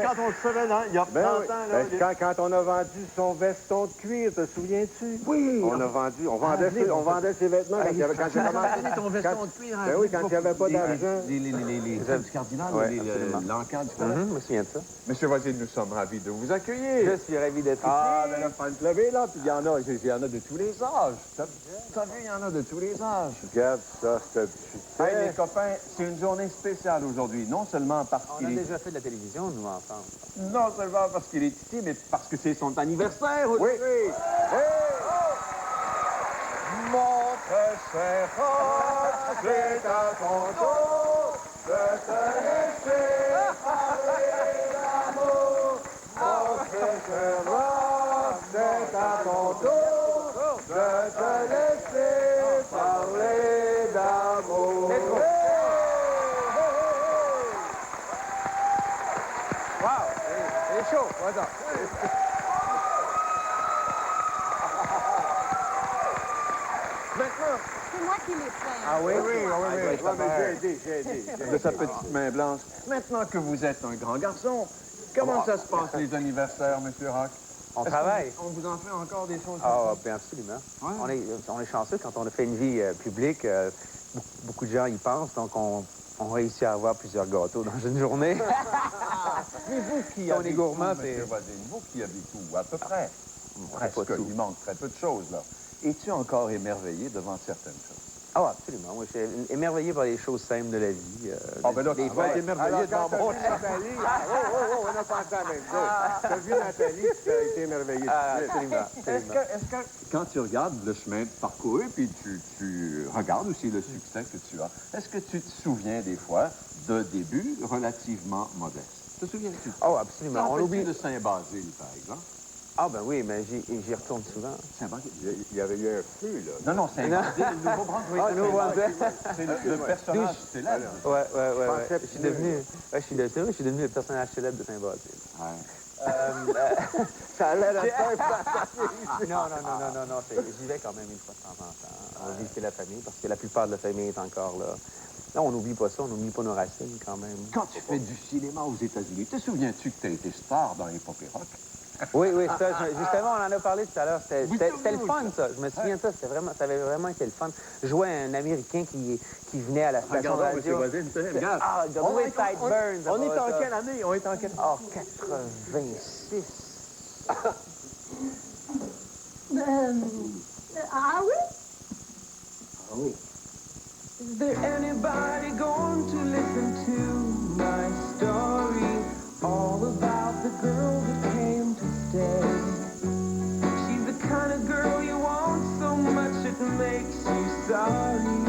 quand on le savait, il y a 30 ans, là... Quand on a vendu son veston de cuir, te souviens-tu? Oui. On vendait ses vêtements quand il y avait... Quand tu m'as donné ton veston de cuir. Ben oui, quand il n'y avait pas d'argent. Les crèmes du cardinal, l'encan du cardinal. Je me souviens de ça. Monsieur Voisine, nous sommes ravis de vous accueillir. Je suis ravi d'être ici. Ah, mais là, fallait te lever, là, puis il y en a de tous les âges. T'as vu, il y en a de tous les âges. Regarde ça, ce petit... Hey, les copains, c'est une journée spéciale aujourd'hui. Non seulement parce On qu'il a est... déjà fait de la télévision, nous, ensemble. Non seulement parce qu'il est ici, mais parce que c'est son anniversaire aussi. Oui. Hey! Mon très cher Roch, c'est à ton tour de te laisser parler d'amour. Mon très cher Roch, c'est à ton tour de te laisser parler d'amour. Wow! C'est chaud, voilà. Maintenant, C'est moi qui l'ai fait. Ah oui? J'ai aidé. de sa petite main blanche. Maintenant que vous êtes un grand garçon, comment ça se passe les anniversaires, Monsieur Roch? On Est-ce travaille. qu'on vous en fait encore des choses? Ah, bien absolument. Ouais. On est chanceux quand on a fait une vie publique. Beaucoup de gens y pensent, donc on réussit à avoir plusieurs gâteaux dans une journée. Mais vous qui On avez est gourmand, tout, Monsieur Voisine, vous qui avez tout, à peu près, pas presque, tout. il manque très peu de choses, là. Es-tu encore émerveillé devant certaines choses? Ah, absolument. Moi, je suis émerveillé par les choses simples de la vie. Ah, ben là, des tu vas être fêtes. émerveillé devant mon... Nathalie, on a pensé à la même chose. T'as vu Nathalie, tu as été émerveillé. Absolument. Est-ce que quand tu regardes le chemin parcouru, puis tu regardes aussi le succès que tu as, est-ce que tu te souviens des fois de débuts relativement modestes? Te souviens-tu? Oh, absolument. On oublie... de Saint-Basile, par exemple. Ah, ben oui, mais j'y retourne souvent. Saint-Basile? Il y avait eu un feu, là. Non, Saint-Basile, le Nouveau-Brunswick. Ah, Nouveau-Brunswick. C'est le personnage célèbre. Ouais. Je suis devenu... Ouais, c'est vrai, je suis devenu le personnage célèbre de Saint-Basile. Ouais. Ça allait la tête. Non. J'y vais quand même une fois de temps en temps. On va visiter la famille, parce que la plupart de la famille est encore là. Non, on n'oublie pas ça, on n'oublie pas nos racines quand même. Quand tu fais du cinéma aux États-Unis, te souviens-tu que tu as été star dans l'épopée rock? Oui, ça, justement, on en a parlé tout à l'heure. C'était le fun, ça. Je me souviens de ça. Ça avait vraiment été le fun. Je jouais un Américain qui venait à la station de radio. Regarde. Ah, The Way Tide Burns. On est en quelle année? On est en quelle année? Oh, 86. Ah oui? Ah oui. Is there anybody going to listen to my story? All about the girl that came to stay. She's the kind of girl you want so much it makes you sorry.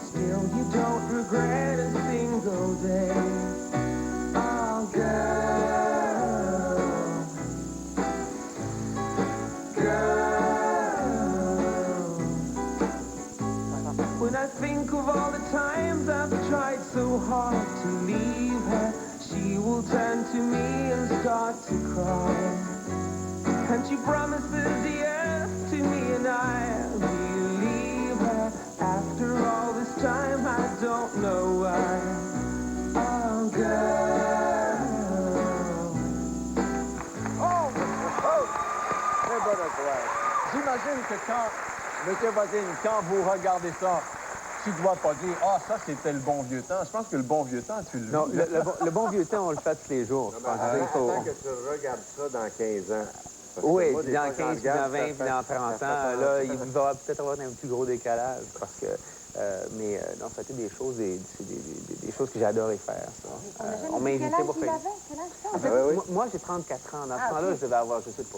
Still you don't regret a single day. Oh, girl, when I think of all the times I've tried so hard to leave her, she will turn to me and start to cry. And she promises yes to me and I believe her. After all this time I don't know why. Oh, girl. Très bon encourage. J'imagine que quand, Monsieur Voisine, quand vous regardez ça, tu ne dois pas dire « Ah, ça, c'était le bon vieux temps ». Je pense que le bon vieux temps, tu le vis. Non, le bon vieux temps, on le fait tous les jours. Je pense. Attends que tu regardes ça dans 15 ans. Parce que Oui, moi, puis des dans fois, 15, puis dans 20, puis dans 30 ans, là, il va peut-être avoir un plus gros décalage. Parce que, non, ça a été des choses, des choses que j'ai adoré faire, ça. On m'a invité pour faire... En fait, moi, j'ai 34 ans. Dans ce temps-là, je devais avoir, je sais pas,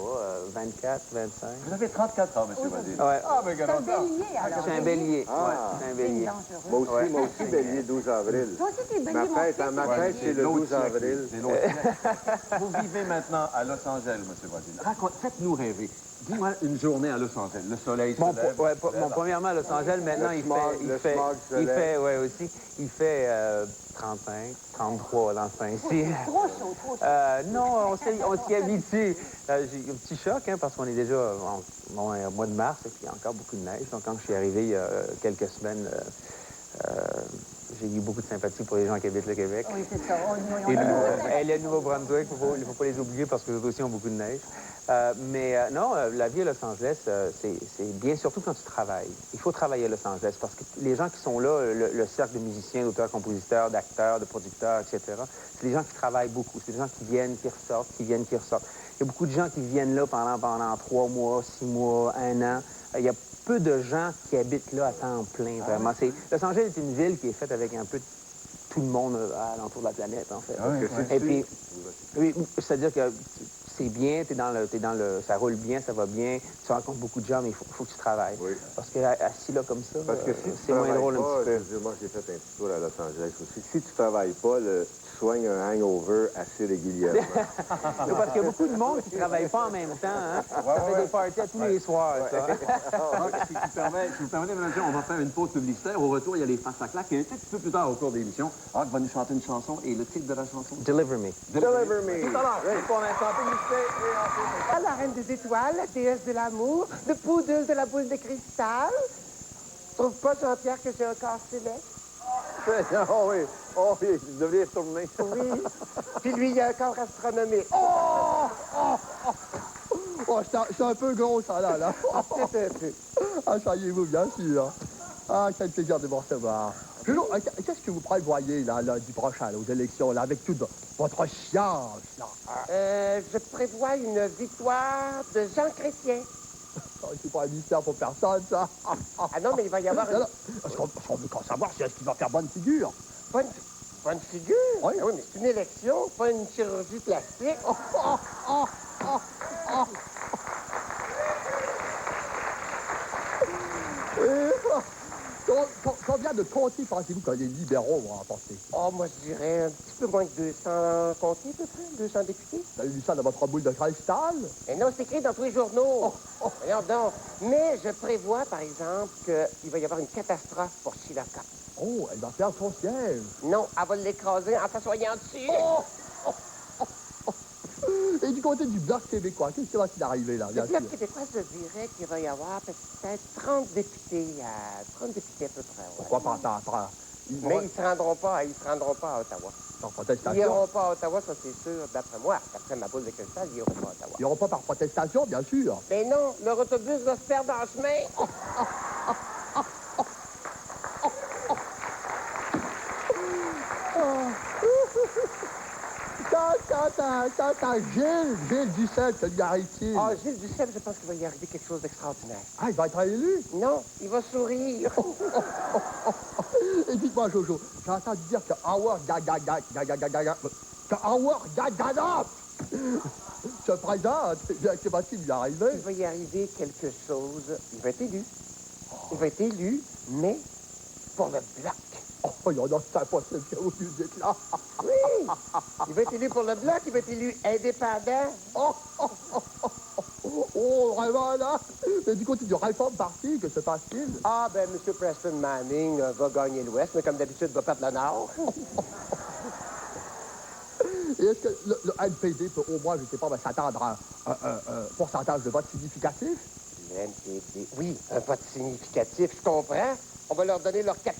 24, 25. Vous avez 34 ans, Monsieur Voisine. Ouais. Ah, mais C'est un bélier, alors. Je suis un bélier. Ah. Ouais, je suis un bélier. Moi aussi, bélier 12 avril. Toi aussi, t'es bélier, Ma mon fête, fils. ma fête, c'est le 12 avril. Vous vivez maintenant à Los Angeles, Monsieur Voisine. Faites-nous rêver. Dis-moi une journée à Los Angeles. Le soleil se lève. Premièrement, à Los Angeles, maintenant, il fait 35, 33 dans ce temps-ci. Trop chaud, trop chaud. Non, on s'y habitue. J'ai eu un petit choc, hein, parce qu'on est déjà au mois de mars, et puis il y a encore beaucoup de neige. Donc, quand je suis arrivé il y a quelques semaines, j'ai eu beaucoup de sympathie pour les gens qui habitent le Québec. Oui, c'est ça. Et le Nouveau-Brunswick, il ne faut pas les oublier parce que eux aussi ont beaucoup de neige. Non, la vie à Los Angeles, c'est bien, surtout quand tu travailles. Il faut travailler à Los Angeles parce que les gens qui sont là, le cercle de musiciens, d'auteurs, compositeurs, d'acteurs, de producteurs, etc., c'est des gens qui travaillent beaucoup. C'est des gens qui viennent, qui ressortent, qui viennent, qui ressortent. Il y a beaucoup de gens qui viennent là pendant 3 mois, 6 mois, 1 an. Il y a peu de gens qui habitent là à temps plein, vraiment. Los Angeles est une ville qui est faite avec un peu tout le monde à l'entour de la planète, en fait. Et puis, oui, c'est-à-dire que c'est bien, ça roule bien, ça va bien, tu rencontres beaucoup de gens, mais il faut que tu travailles. Oui. Parce que assis là comme ça, Parce que si tu c'est moins travailles drôle un pas, petit peu. je veux dire, moi j'ai fait un petit tour à Los Angeles aussi. Si tu travailles pas, tu soignes un hangover assez régulièrement. C'est parce qu'il y a beaucoup de monde qui ne travaille pas en même temps. Hein? Ça fait des parties à tous les soirs, ça. Si vous permettez, manager, on va faire une pause publicitaire. Au retour, il y a les faces à claques. Et un petit peu plus tard au cours de l'émission, Rock va nous chanter une chanson. Et le titre de la chanson? Deliver me. Deliver me. Tout à l'heure. Pour l'instant, publicité et ensuite... La reine des étoiles, la déesse de l'amour, le poudreuse de la boule de cristal. Trouve pas, Jean-Pierre, que j'ai un corps céleste? Oh oui, je devrais retourner. Oui. Puis lui, il a un corps astronomique. Oh, c'est un peu gros, ça, là. C'est un peu. Ah, soyez-vous, bien sûr. Ah, quel plaisir de vous recevoir. Qu'est-ce que vous prévoyez, là, lundi prochain, aux élections, là, avec toute votre science, là? Je prévois une victoire de Jean Chrétien. Oh, c'est pas un mystère pour personne, ça. Ah non, mais il va y avoir une Parce qu'on veut qu'en savoir si est-ce qu'il va faire bonne figure. bonne figure. Oui. Ah oui, mais c'est une élection, pas une chirurgie plastique. Combien de comtés pensez-vous que les libéraux vont remporter? Oh, moi, je dirais un petit peu moins que 200 comtés, à peu près, 200 députés. Vous avez vu ça dans votre boule de cristal? Mais non, c'est écrit dans tous les journaux. Voyons donc. Mais je prévois, par exemple, qu'il va y avoir une catastrophe pour Chilaka. Oh, elle va perdre son siège. Non, elle va l'écraser en s'assoyant dessus. Et du côté du Bloc québécois, qu'est-ce qui va s'arriver, là, Le bien Bloc sûr? québécois, je dirais qu'il va y avoir peut-être 30 députés à peu près. Ouais. Pourquoi pas attendre? Mais ils ne se rendront pas à Ottawa. Par Ils protestation. n'iront pas à Ottawa, ça c'est sûr, d'après moi. D'après ma boule de cristal, ils n'iront pas à Ottawa. Ils n'iront pas par protestation, bien sûr. Mais non, leur autobus va se perdre en chemin. Quand Gilles Duceppe, que lui arrive-t-il? Ah, Gilles Duceppe, je pense qu'il va y arriver quelque chose d'extraordinaire. Ah, il va être élu? Non, il va sourire. Et dites-moi, Jojo, j'ai entendu dire que Howard Gaganov se présente. Que va-t-il lui arriver? Il va y arriver quelque chose. Il va être élu. Il va être élu, mais pour le Bloc. Oh, non, c'est impossible que vous nous dites là. Oui! Il va être élu pour le Bloc, il va être élu indépendant. Oh, vraiment, là? Mais du côté du Réforme Parti, que se passe-t-il? Ah, ben, M. Preston Manning va gagner l'Ouest, mais comme d'habitude, va perdre le Nord. Et est-ce que le NPD peut au moins, je ne sais pas, s'attendre à un pourcentage de vote significatif? Le NPD, oui, un vote significatif, je comprends. On va leur donner leurs 4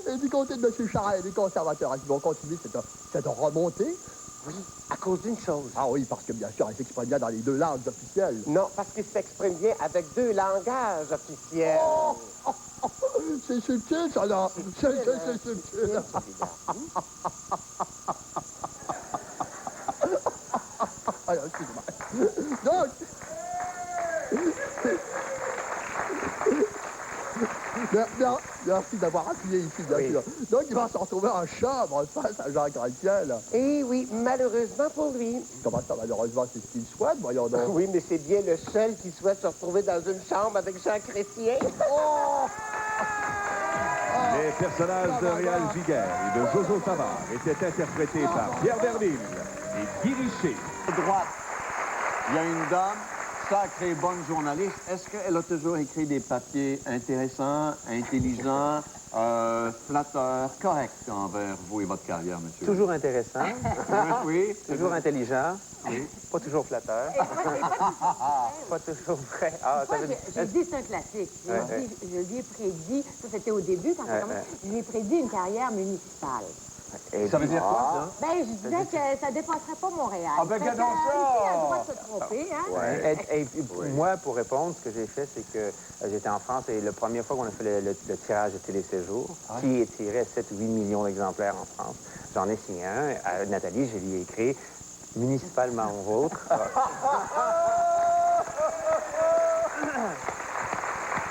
Et du côté de M. Charest, les conservateurs, est-ce qu'ils vont continuer cette remontée? Oui, à cause d'une chose. Ah oui, parce que bien sûr, elle s'exprime bien dans les 2 langues officielles. Non, parce qu'ils s'expriment bien avec 2 langages officiels. C'est subtil, ça, là. C'est subtil. Alors, excusez-moi. Donc... Merci d'avoir appuyé ici, bien sûr. Donc, il va se retrouver en chambre face à Jean Chrétien, là. Eh oui, malheureusement pour lui. Comment ça, malheureusement, c'est ce qu'il souhaite, voyons donc. Oui, mais c'est bien le seul qui souhaite se retrouver dans une chambre avec Jean Chrétien. Les personnages de Réal Giguère et de Jojo Savard étaient interprétés par Pierre Verville et Guy Richer. À droite, il y a une dame, sacrée bonne journaliste. Est-ce qu'elle a toujours écrit des papiers intéressants, intelligents, Flatteur, correct envers vous et votre carrière, monsieur. Toujours intéressant, Oui. toujours intelligent, Oui. pas toujours flatteur, pas toujours vrai. Ah, ça Moi, veut j'ai dit c'est un classique. Je lui ai prédit, ça c'était au début, quand ça commence, je lui ai prédit une carrière municipale. Et Ça veut dire quoi, ça? Ben, je disais que ça ne dépasserait pas Montréal. Ah, ben, Fait que, regardons ça! ici, il a le droit de se tromper, hein? Ouais. Et moi, pour répondre, ce que j'ai fait, c'est que j'étais en France et la première fois qu'on a fait le tirage de Téléséjour, qui tirait 7 ou 8 millions d'exemplaires en France, j'en ai signé un. À Nathalie, je lui ai écrit « Municipalement vôtre ».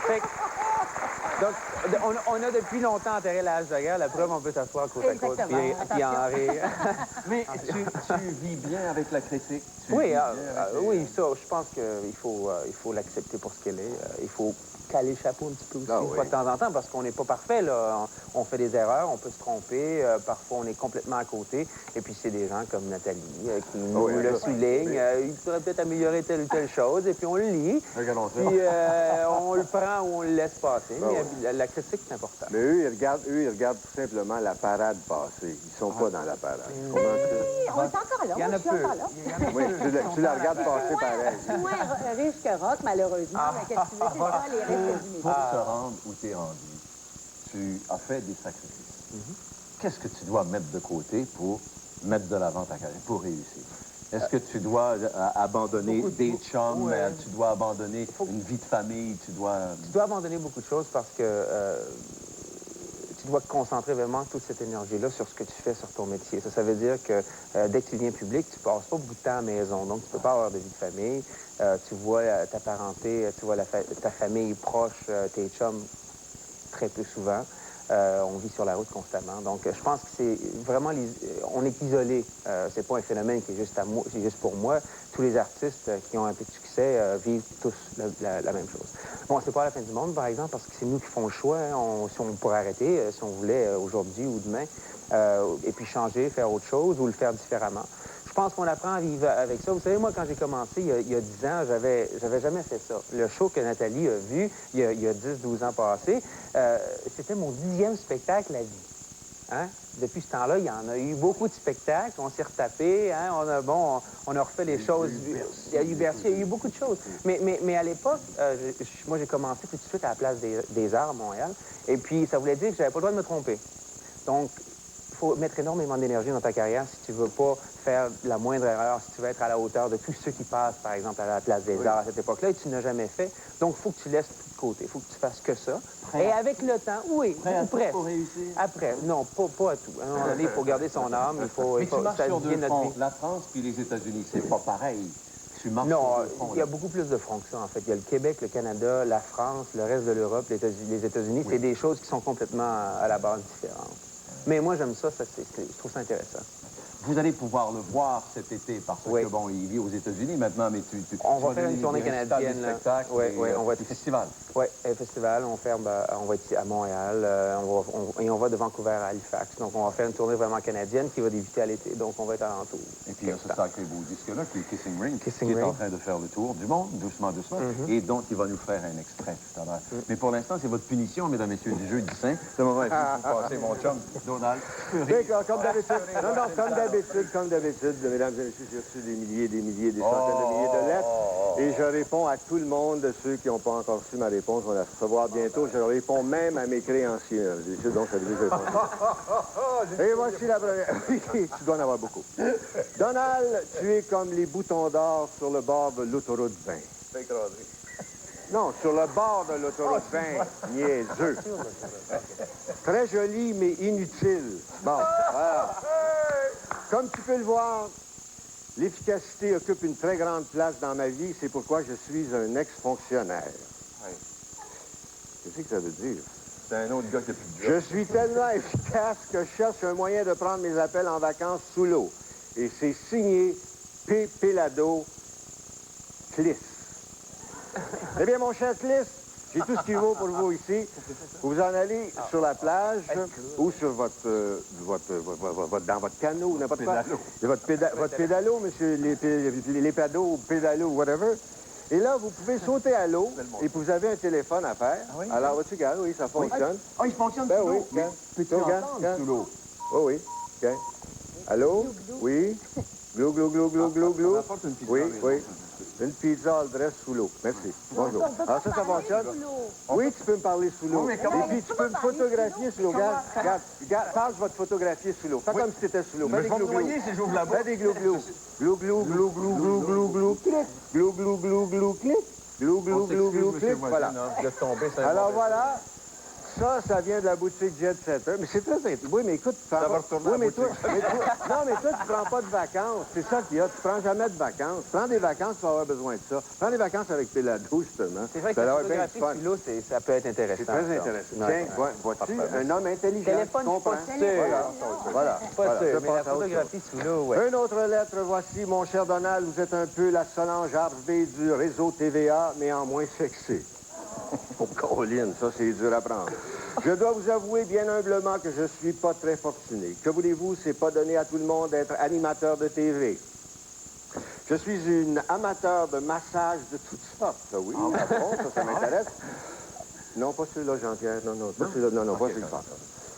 Fait que, donc, on a depuis longtemps enterré l'âge de guerre. La preuve, on peut s'asseoir côte à côte puis en rire. Mais tu vis bien avec la critique? Oui, oui, ça, je pense qu'il faut l'accepter pour ce qu'elle est. Il faut caler le chapeau un petit peu aussi, une fois de temps en temps, parce qu'on n'est pas parfait, là. On fait des erreurs, on peut se tromper. Parfois, on est complètement à côté. Et puis, c'est des gens comme Nathalie qui nous le soulignent. Il faudrait peut-être améliorer telle ou telle chose. Et puis, on le lit. Regardons ça. Puis, on le prend ou on le laisse passer. Mais la critique, c'est important. Mais eux, ils regardent tout simplement la parade passer. Ils sont pas dans la parade. On est encore là. Il y en a moi, je suis peu. encore là. Oui, tu la regardes passer pareil. Je suis moins riche que Rock, malheureusement, mais qu'est-ce que tu veux, c'est ça, les risques du métier. Pour te rendre où tu es rendu, tu as fait des sacrifices. Qu'est-ce que tu dois mettre de côté pour mettre de l'avant ta carrière, pour réussir? Est-ce que tu dois abandonner des chums, tu dois abandonner une vie de famille, tu dois... Tu dois abandonner beaucoup de choses parce que tu dois te concentrer vraiment toute cette énergie-là sur ce que tu fais sur ton métier. Ça veut dire que dès que tu viens public, tu passes pas beaucoup de temps à la maison. Donc, tu peux pas avoir de vie de famille. Tu vois ta parenté, tu vois ta famille proche, tes chums très peu souvent. On vit sur la route constamment. Donc, je pense que c'est vraiment... on est isolé. C'est pas un phénomène qui est juste à moi, c'est juste pour moi. Tous les artistes qui ont un peu de succès vivent tous la même chose. Bon, c'est pas la fin du monde, par exemple, parce que c'est nous qui font le choix. Hein. Si on pourrait arrêter, si on voulait, aujourd'hui ou demain, et puis changer, faire autre chose ou le faire différemment. Je pense qu'on apprend à vivre avec ça. Vous savez, moi, quand j'ai commencé, il y a 10 ans, j'avais jamais fait ça. Le show que Nathalie a vu il y a 10-12 ans passés, c'était mon 10e spectacle à vie. Hein? Depuis ce temps-là, il y en a eu beaucoup de spectacles. On s'est retapé. Hein? On a refait les choses. Il y a eu Bercy, il y a eu beaucoup de choses. Mais à l'époque, moi, j'ai commencé tout de suite à la Place des Arts à Montréal. Et puis, ça voulait dire que j'avais pas le droit de me tromper. Donc, il faut mettre énormément d'énergie dans ta carrière si tu veux pas faire la moindre erreur, si tu veux être à la hauteur de tous ceux qui passent, par exemple, à la Place des Arts à cette époque-là, et tu n'as jamais fait. Donc, il faut que tu laisses tout de côté. Il faut que tu fasses que ça. Et avec le temps, oui, presque. Pour réussir? Après, non, pas à tout. À un moment donné, il faut garder son âme. Mais tu marches ça sur devient deux notre fronts. vie. La France puis les États-Unis, c'est pas pareil. Tu marches Non, sur deux fronts. il y a beaucoup plus de fronts que ça, en fait. Il y a le Québec, le Canada, la France, le reste de l'Europe, les États-Unis. C'est des choses qui sont complètement à la base différentes. Mais moi, j'aime ça, je trouve ça intéressant. Vous allez pouvoir le voir cet été parce que, bon, il vit aux États-unis maintenant, mais on va faire une tournée canadienne. Des spectacles, on va des festivals. Oui, un festival. On va être à Montréal et on va de Vancouver à Halifax. Donc, on va faire une tournée vraiment canadienne qui va débuter à l'été. Donc, on va être alentour. Et puis, il y a ce sacré beau disque-là, qui est Kissing Ring, qui est Ring. en train de faire le tour du monde, doucement, et dont il va nous faire un extrait tout à l'heure. Mais pour l'instant, c'est votre punition, mesdames et messieurs, du jeu du Saint. Ce moment est venu pour passer mon chum, Donald. Comme d'habitude. Non, comme d'habitude, mesdames et messieurs, j'ai reçu des milliers, des centaines de milliers de lettres. Et je réponds à tout le monde, ceux qui n'ont pas encore reçu ma réponse, vont la recevoir bientôt. Je réponds même à mes créanciers. Donc, ça veut dire que je réponds. Et voici la première. Tu dois en avoir beaucoup. Donald, tu es comme les boutons d'or sur le bord de l'autoroute 20. Non, sur le bord de l'autoroute 20, niaiseux. Très joli, mais inutile. Bon, voilà. Comme tu peux le voir, l'efficacité occupe une très grande place dans ma vie. C'est pourquoi je suis un ex-fonctionnaire. Qu'est-ce que ça veut dire? C'est un autre gars qui a plus de Je job. suis tellement efficace que je cherche un moyen de prendre mes appels en vacances sous l'eau. Et c'est signé P. Pelado Cliss. Eh bien, mon cher Cliss, j'ai tout ce qu'il vaut pour vous ici. Vous en allez sur la plage ou sur dans votre canot, n'importe quoi. Votre pédalo, monsieur, les pédalos, pédalo, whatever. Et là, vous pouvez sauter à l'eau et vous avez un téléphone à faire. Ah oui? Alors, vas-tu regarder? Oui, ça fonctionne. Ah, il fonctionne Ben sous oui, l'eau. Mais peux-tu entendre sous l'eau? Oui, oui. OK. Allô? Oui? Glou, glou, glou, glou, glou, glou. Apporte une pizza. Oui, oui. Une pizza al dress sous l'eau. Merci. Bonjour. Alors, ça fonctionne? Oui, tu peux me parler sous l'eau. Oui, mais comment- Et puis, tu peux me photographier sous l'eau. Regarde, Charles, je vais te photographier sous l'eau. Fais comme si tu étais sous l'eau. Fais des glou, glou. si j'ouvre la bouche. Fais des glou, glou. Glou, glou, glou, glou, glou, glou, glou, clic. Glou, glou, glou, glou, clic. Glou, glou, glou, glou, clic. Voilà. Alors, voilà. Ça vient de la boutique Jet Setter. Mais c'est très intéressant. Oui, mais écoute, tu prends pas... Oui, mais toi... Non, mais toi, tu prends pas de vacances. C'est ça qu'il y a. Tu prends jamais de vacances. Prends des vacances, tu vas avoir besoin de ça. Prends des vacances avec Pelado, justement. C'est vrai que Ça va la avoir bien du photographie fun. sous l'eau, ça peut être intéressant. C'est très ça. intéressant. Ouais. Tiens, vois-tu, un homme intelligent. Téléphone, comprend. pas sûr. Voilà. Pas Voilà. sûr, Je mais passe la à autre chose. photographie sous l'eau, ouais. Une autre lettre, voici, mon cher Donald, vous êtes un peu la Solange Harvey du réseau TVA, mais en moins sexy. Oh, Caroline, ça, c'est dur à prendre. Je dois vous avouer bien humblement que je suis pas très fortuné. Que voulez-vous, c'est pas donné à tout le monde d'être animateur de TV. Je suis une amateur de massage de toutes sortes. Oui, bon, ça m'intéresse. Non, pas celui-là, Jean-Pierre. Non, pas celui-là. Non, pas celui-là.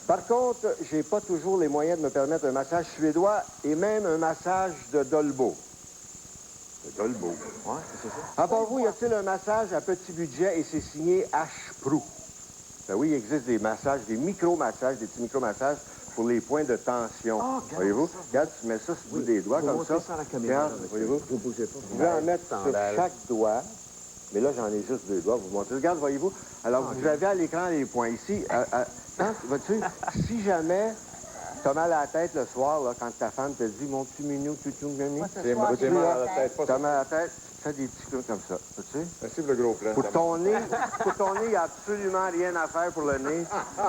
Par contre, j'ai pas toujours les moyens de me permettre un massage suédois et même un massage de Dolbo. Dolbo. Ouais, c'est ça. À part vous, y a-t-il un massage à petit budget et c'est signé H-Prou? Ben oui, il existe des massages, des micro-massages, des petits micro-massages pour les points de tension. Voyez-vous? Regarde, tu mets ça sur le bout des doigts comme ça. Regarde, voyez-vous? Vous pouvez en mettre sur chaque doigt. Mais là, j'en ai juste 2 doigts. Vous montrez. Regarde, voyez-vous? Alors, vous avez à l'écran les points. Ici, vois-tu, si jamais t'as mal à la tête le soir, là, quand ta femme te dit « Mon petit minou, toutou, gagné », J'ai mal à la tête. t'as mal à la tête, tu fais des petits coups comme ça. Vois-tu? Merci pour le gros plan. Pour ton nez, il n'y a absolument rien à faire pour le nez.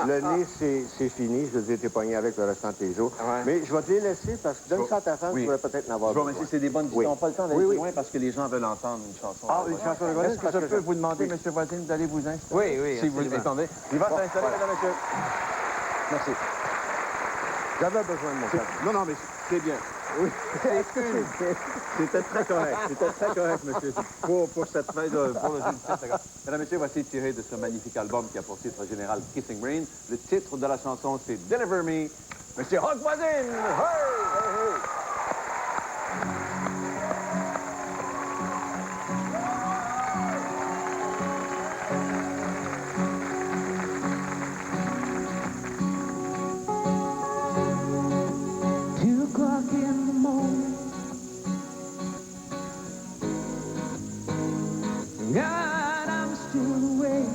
Le nez, c'est fini. Je veux dire, t'es pogné avec le restant de tes jours. Ouais. Mais je vais te les laisser parce que donne ça à ta femme, Oui. tu pourrais peut-être n'avoir Bon, besoin. mais si c'est des bonnes Oui. ils n'ont pas le temps d'aller Oui, plus oui. loin parce que les gens veulent entendre une chanson. Ah, une chanson de Voisine, Est-ce que parce je que peux je- vous demander, oui. M. Voisine, d'aller vous installer? Oui, oui, Si vous absolument. attendez. Il va s'installer, voilà. mesdames, messieurs. Merci. J'avais besoin de mon café. Non, mais c'est bien. Oui. C'était très correct. C'était très correct, monsieur. Pour cette fin de... Pour le jeudi 7 d'accord. Mesdames, messieurs, voici tiré de ce magnifique album qui a pour titre général Kissing Rain. Le titre de la chanson, c'est Deliver Me. Monsieur Rock Voisine! Hey! Hey, hey! In the morning, God, I'm still awake,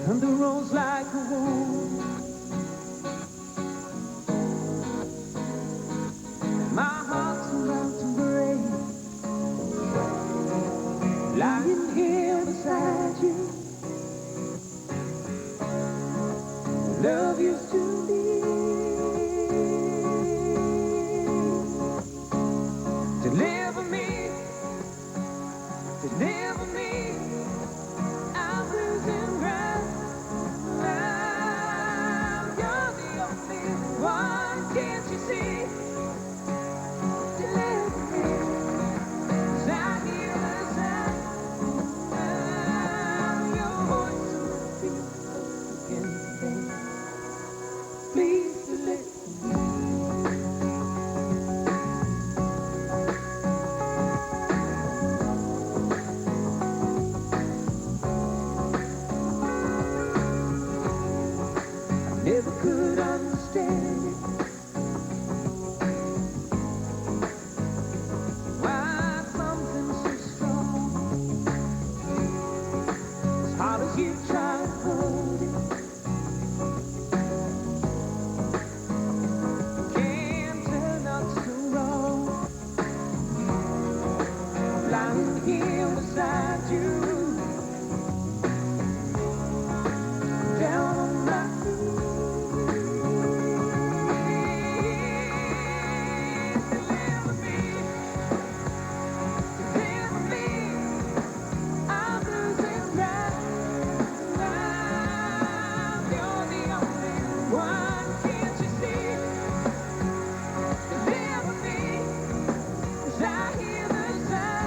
and the road's like a wound. My heart's about to break, lying here beside you. Love used to be. Deliver me, deliver me, I'm losing ground. You're the only one, can't you see? Deliver me, 'cause I hear the sound of your voice again. Please deliver me. Never could understand it. Why something so strong, as hard as you try to hold it, can't turn out so wrong. Lying here beside you, down on my knees. Deliver me, I'm losing ground. You're the only one, can't you see? Deliver me, 'cause I hear the sound.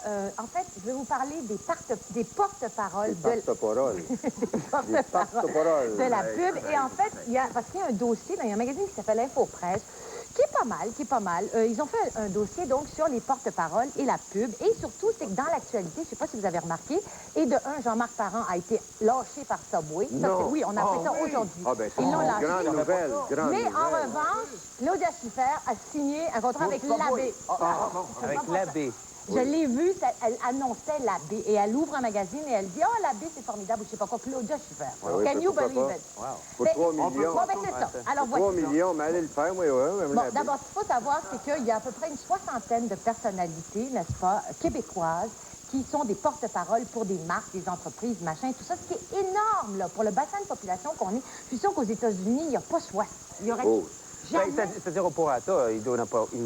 en fait, je vais vous parler des porte-paroles Des porte-paroles. Des porte-paroles. de la pub. Et en fait, parce qu'il y a un dossier, il y a un magazine qui s'appelle InfoPresse, qui est pas mal. Ils ont fait un dossier, donc, sur les porte-paroles et la pub. Et surtout, c'est que dans l'actualité, je ne sais pas si vous avez remarqué, et de un, Jean-Marc Parent a été lâché par Subway. Ça, oui, on a fait ça aujourd'hui. Ah, ben, Ils l'ont lâché. grande nouvelle, grande Mais en nouvelle. revanche, Claudia Schiffer a signé un contrat avec l'abbé. Avec l'abbé. Je l'ai vue, elle annonçait l'abbé. Et elle ouvre un magazine et elle dit « Oh, l'abbé, c'est formidable » ou je sais pas quoi, Claudia Schiffer. oui, Can you pourquoi believe pas? it? Pour 3 millions. Bon, ben c'est ça. Alors, 3 voici. millions, mais allez le faire, oui, oui. Bon, d'abord, ce qu'il faut savoir, c'est qu'il y a à peu près une soixantaine de personnalités, n'est-ce pas, québécoises, qui sont des porte-paroles pour des marques, des entreprises, machin, tout ça, ce qui est énorme, là, pour le bassin de population qu'on est. Je suis sûre qu'aux États-Unis, il n'y a pas 60. Il y aurait jamais... C'est-à-dire au prorata, il ne doit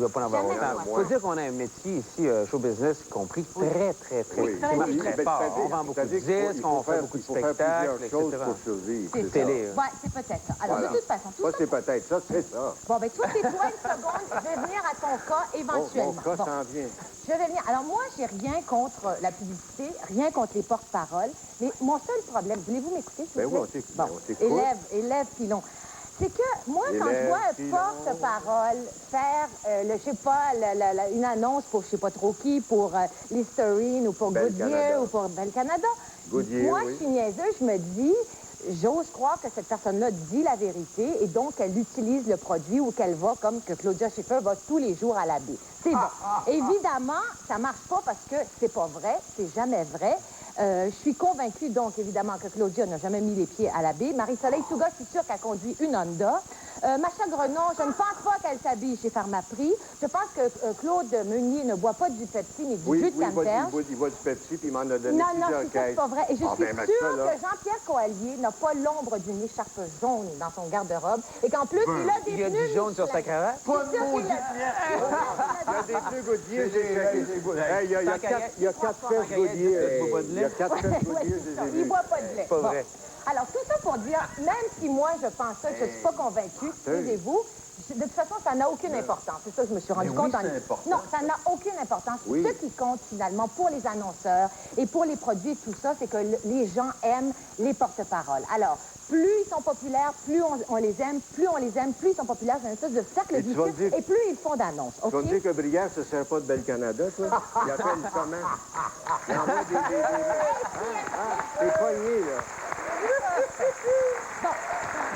pas en avoir Jamais autant. Il faut dire qu'on a un métier ici, show business compris, très, très, très, Oui. qui marche très Ben, fort. c'est-à-dire- On vend beaucoup de c'est-à-dire disques, on fait beaucoup de spectacles, plusieurs choses etc. pour survivre. C'est c'est télé. ça. Ouais, c'est peut-être ça. Alors, Voilà. de toute façon, tout Ça, ça... c'est peut-être ça, c'est ça. Bon, ben toi, tais-toi une seconde, je vais venir à ton cas éventuellement. Mon cas Bon. s'en vient. Je vais venir. Alors, moi, j'ai rien contre la publicité, rien contre les porte-paroles, mais mon seul problème, voulez-vous m'écouter, s'il Ben vous oui, plaît? on t'écoute. Élève Pilon. C'est que moi, quand je Élève vois un Pilon. porte-parole faire, je sais pas, une annonce pour je sais pas trop qui, pour Listerine ou pour Bell Goodyear Canada. ou pour Bell Canada, Goodyear, moi, oui. je suis niaiseuse, je me dis... J'ose croire que cette personne-là dit la vérité et donc elle utilise le produit ou qu'elle va, comme que Claudia Schiffer va tous les jours à l'abbé. C'est bon. Évidemment, ça marche pas parce que c'est pas vrai, c'est jamais vrai. Je suis convaincue, donc, évidemment, que Claudia n'a jamais mis les pieds à l'abbé. Marie-Soleil Touga, je suis sûre qu'elle conduit une Honda. Macha Grenon, je ne pense pas qu'elle s'habille chez Pharmaprix. Je pense que Claude Meunier ne boit pas du Pepsi, mais du jus de canneberge. il boit du Pepsi, puis il m'en a donné Non, plusieurs c'est ça, caisses. c'est pas vrai. Et je Ah, suis ben, sûre ça, là. que Jean-Pierre Coallier n'a pas l'ombre d'une écharpe jaune dans son garde-robe et qu'en plus, il a des Il y a pneus du jaune sur sa Michelin. cravate. Je suis sûre qu'il a- Il y a des pneus Goodyear, j'ai checké. Hey, il y a Tant qu'à quatre- il y a y- 4 tant fesses qu'à y être, Goodyear. tu bois pas de Il y a lait. 4 fesses Ouais, Goodyear, c'est je ça. les ai Il vues. boit pas de lait. Pas Bon. vrai. Alors, tout ça pour dire, même si moi, je pense ça, que je ne suis pas convaincue, suivez-vous, de toute façon, ça n'a aucune importance. C'est ça que je me suis rendu compte. c'est important. Non, ça n'a aucune importance. Oui. Ce qui compte, finalement, pour les annonceurs et pour les produits et tout ça, c'est que les gens aiment les porte-paroles. Alors, plus ils sont populaires, plus on les aime, plus on les aime, plus ils sont populaires. C'est une espèce de cercle Et tu vas vicieux. dire- Et plus ils font d'annonces. Tu vas OK? me dire que Brière ne se sert pas de Bel Canada, toi? Il appelle comment? Il envoie des... T'es pogné, là. Bon,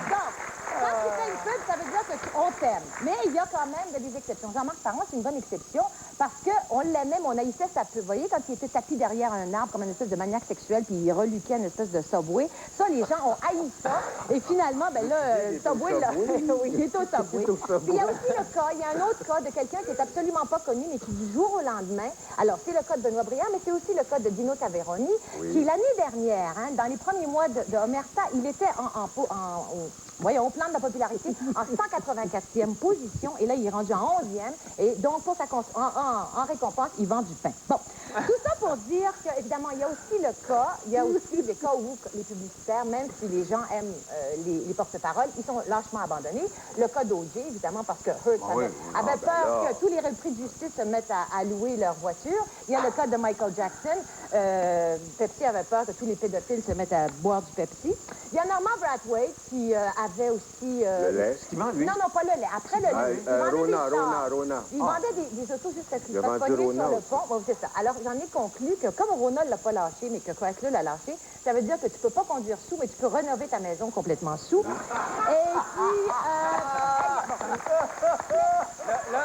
donc, quand tu fais une pub, ça veut dire qu'on t'aime. Mais il y a quand même des exceptions. Jean-Marc Parent, c'est une bonne exception parce qu'on l'aimait, mais on haïssait sa pub. Vous voyez, quand il était tapis derrière un arbre comme une espèce de maniaque sexuel, puis il reluquait une espèce de Subway, ça, les gens ont haï ça. Et finalement, ben là, Subway, là, oui, il est au Subway. Puis il y a aussi le cas, il y a un autre cas de quelqu'un qui est absolument pas connu, mais qui du jour au lendemain, alors c'est le cas de Benoît Brière, mais c'est aussi le cas de Dino Taveroni, qui l'année dernière, hein, dans les premiers mois de Omerta, il était au plan de la popularité, en 184e position, et là, il est rendu en 11e, et donc, pour en récompense, il vend du pain. Bon, tout ça pour dire qu'évidemment, il y a aussi des cas où les publicitaires, même si les gens aiment les porte-paroles, ils sont lâchement abandonnés. Le cas d'OJ, évidemment, parce que Hertz avait peur que tous les repris de justice se mettent à louer leur voiture. Il y a le cas de Michael Jackson. Pepsi avait peur que tous les pédophiles se mettent à boire du Pepsi. Il y a Norman Brathwaite qui avait aussi... Le lait. Non, pas le lait. Après le lait. Il vendait des chars. Rona. Il vendait des autos jusqu'à ce qu'il Il a fasse vendu pogner Rona sur le aussi. pont. Bon, c'est ça. Alors, j'en ai conclu que comme Rona ne l'a pas lâché, mais que Chrysler l'a lâché, ça veut dire que tu peux pas conduire sous, mais tu peux rénover ta maison complètement sous. Et puis... Là,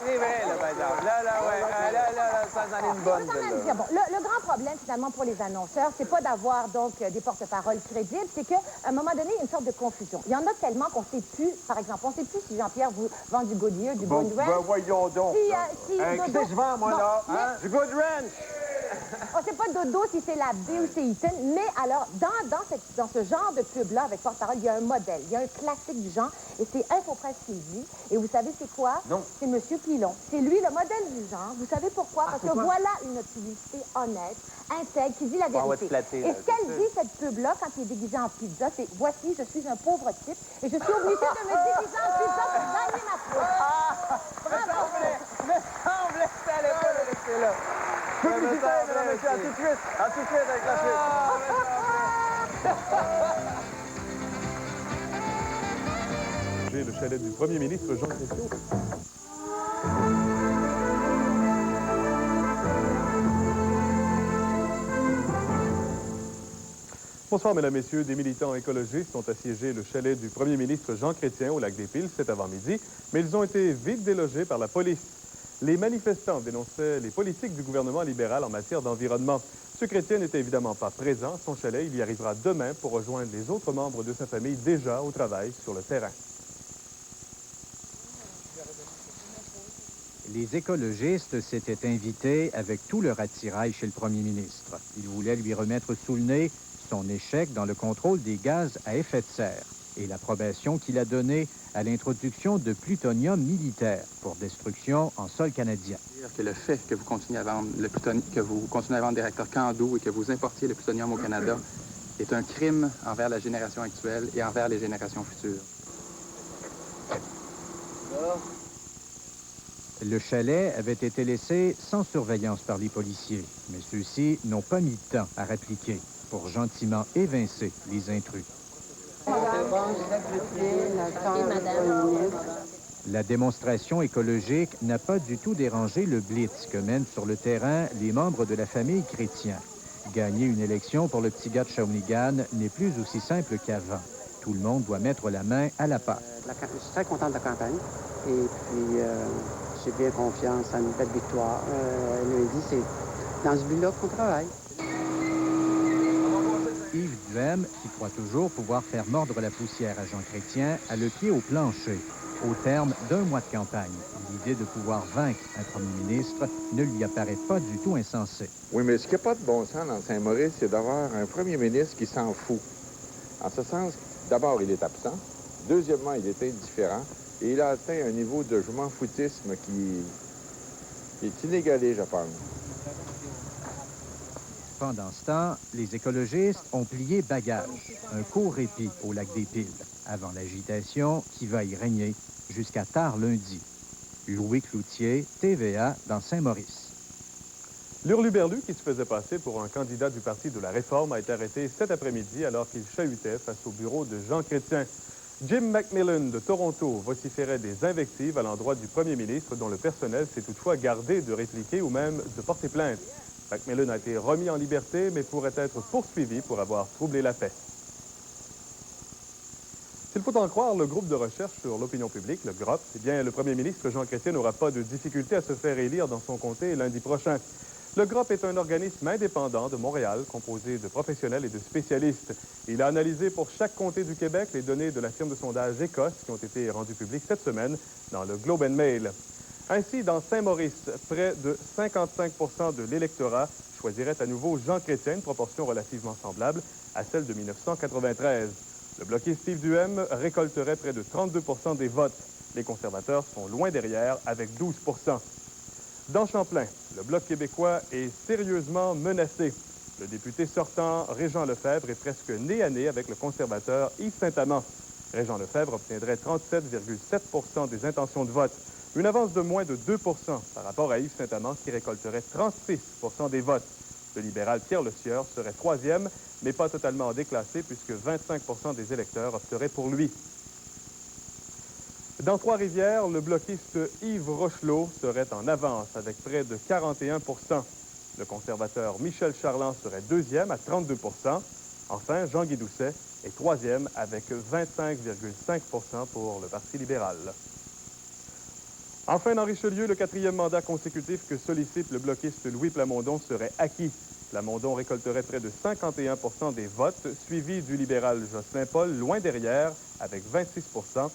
c'est vrai, là, par exemple. Là, ça en est une bonne, Je veux quand même celle-là. dire, bon, le grand problème, finalement, pour les annonceurs, c'est pas d'avoir, donc, des porte-paroles crédibles, c'est qu'à un moment donné, il y a une sorte de confusion. Il y en a tellement qu'on sait plus, par exemple, on sait plus si Jean-Pierre vend du Goodyear, du Bone Ranch. voyons donc. Si Qu'est-ce que je vends, moi, Bon, là? mais- Hein? Du Good Ranch. On ne sait pas Dodo si c'est la B ou c'est Eaton, mais alors, dans ce genre de pub-là, avec porte-parole, il y a un modèle, il y a un classique du genre, et c'est InfoPresse qui le dit. Et vous savez c'est quoi? Non. C'est M. Pilon. C'est lui le modèle du genre. Vous savez pourquoi? Parce que voilà une publicité honnête, intègre, qui dit la Bon, on va vérité. te flatter, là, Et ce qu'elle dit, cette pub-là, quand il est déguisé en pizza, c'est « Voici, je suis un pauvre type, et je suis obligé de me déguiser en pizza pour gagner ma peau. » Me semblait que ça allait pas le rester là. Publicité, mesdames et messieurs, à tout de suite. À tout de suite avec la suite. Le chalet du premier ministre Jean Chrétien. Bonsoir, mesdames, messieurs. Des militants écologistes ont assiégé le chalet du premier ministre Jean Chrétien au lac des Piles cet avant-midi, mais ils ont été vite délogés par la police. Les manifestants dénonçaient les politiques du gouvernement libéral en matière d'environnement. Ce Chrétien n'était évidemment pas présent. Son chalet, il y arrivera demain pour rejoindre les autres membres de sa famille déjà au travail sur le terrain. Les écologistes s'étaient invités avec tout leur attirail chez le premier ministre. Ils voulaient lui remettre sous le nez son échec dans le contrôle des gaz à effet de serre et l'approbation qu'il a donnée à l'introduction de plutonium militaire pour destruction en sol canadien. Que le fait que vous continuez à vendre des réacteurs Candu et que vous importiez le plutonium au Canada est un crime envers la génération actuelle et envers les générations futures. Le chalet avait été laissé sans surveillance par les policiers, mais ceux-ci n'ont pas mis de temps à répliquer pour gentiment évincer les intrus. La démonstration écologique n'a pas du tout dérangé le blitz que mènent sur le terrain les membres de la famille Chrétien. Gagner une élection pour le petit gars de Shawinigan n'est plus aussi simple qu'avant. Tout le monde doit mettre la main à la pâte. Je suis très content de la campagne et puis j'ai bien confiance à une belle victoire. Lundi, c'est dans ce but-là qu'on travaille. Yves Duhem, qui croit toujours pouvoir faire mordre la poussière à Jean Chrétien, a le pied au plancher. Au terme d'un mois de campagne, l'idée de pouvoir vaincre un premier ministre ne lui apparaît pas du tout insensée. Oui, mais ce qui n'a pas de bon sens dans Saint-Maurice, c'est d'avoir un premier ministre qui s'en fout. En ce sens, d'abord, il est absent. Deuxièmement, il est indifférent. Et il a atteint un niveau de je m'en foutisme qui est inégalé, je pense. Pendant ce temps, les écologistes ont plié bagage, un court répit au lac des Piles, avant l'agitation qui va y régner jusqu'à tard lundi. Louis Cloutier, TVA, dans Saint-Maurice. L'hurluberlu qui se faisait passer pour un candidat du Parti de la Réforme a été arrêté cet après-midi alors qu'il chahutait face au bureau de Jean Chrétien. Jim McMillan de Toronto vociférait des invectives à l'endroit du premier ministre dont le personnel s'est toutefois gardé de répliquer ou même de porter plainte. McMillan a été remis en liberté, mais pourrait être poursuivi pour avoir troublé la paix. S'il faut en croire le groupe de recherche sur l'opinion publique, le GROP, eh bien, le premier ministre Jean Chrétien n'aura pas de difficulté à se faire élire dans son comté lundi prochain. Le GROP est un organisme indépendant de Montréal, composé de professionnels et de spécialistes. Il a analysé pour chaque comté du Québec les données de la firme de sondage Écosse qui ont été rendues publiques cette semaine dans le Globe and Mail. Ainsi, dans Saint-Maurice, près de 55% de l'électorat choisirait à nouveau Jean Chrétien, une proportion relativement semblable à celle de 1993. Le bloquiste Steve Duhem récolterait près de 32% des votes. Les conservateurs sont loin derrière avec 12%. Dans Champlain, le Bloc québécois est sérieusement menacé. Le député sortant, Régent Lefebvre, est presque nez à nez avec le conservateur Yves Saint-Amand. Régent Lefebvre obtiendrait 37,7% des intentions de vote. Une avance de moins de 2% par rapport à Yves Saint-Amand qui récolterait 36% des votes. Le libéral Pierre Lecieur serait troisième, mais pas totalement déclassé puisque 25% des électeurs opteraient pour lui. Dans Trois-Rivières, le bloquiste Yves Rochelot serait en avance avec près de 41%. Le conservateur Michel Charland serait deuxième à 32%. Enfin, Jean-Guy Doucet est troisième avec 25,5% pour le Parti libéral. Enfin, dans Richelieu, le quatrième mandat consécutif que sollicite le bloquiste Louis Plamondon serait acquis. Plamondon récolterait près de 51% des votes, suivi du libéral Jocelyn Paul, loin derrière, avec 26%,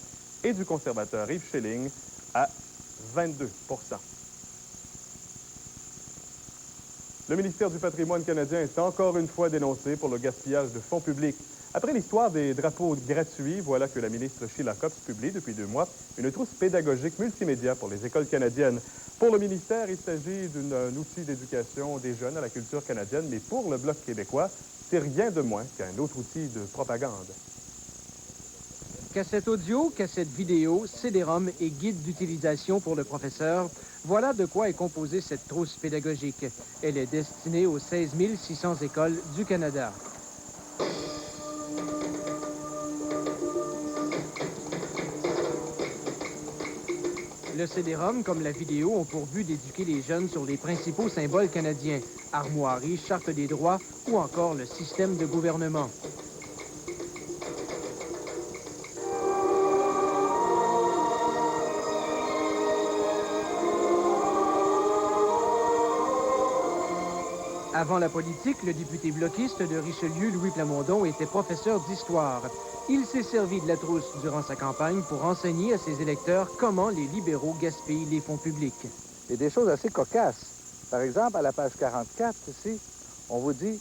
et du conservateur Yves Schilling à 22%. Le ministère du Patrimoine canadien est encore une fois dénoncé pour le gaspillage de fonds publics. Après l'histoire des drapeaux gratuits, voilà que la ministre Sheila Copps publie depuis 2 mois une trousse pédagogique multimédia pour les écoles canadiennes. Pour le ministère, il s'agit d'un outil d'éducation des jeunes à la culture canadienne, mais pour le Bloc québécois, c'est rien de moins qu'un autre outil de propagande. Cassette audio, cassette vidéo, CD-ROM et guide d'utilisation pour le professeur, voilà de quoi est composée cette trousse pédagogique. Elle est destinée aux 16 600 écoles du Canada. Le CD-ROM, comme la vidéo, ont pour but d'éduquer les jeunes sur les principaux symboles canadiens, armoiries, charte des droits ou encore le système de gouvernement. Avant la politique, le député bloquiste de Richelieu, Louis Plamondon, était professeur d'histoire. Il s'est servi de la trousse durant sa campagne pour enseigner à ses électeurs comment les libéraux gaspillent les fonds publics. Et des choses assez cocasses. Par exemple, à la page 44, ici, on vous dit,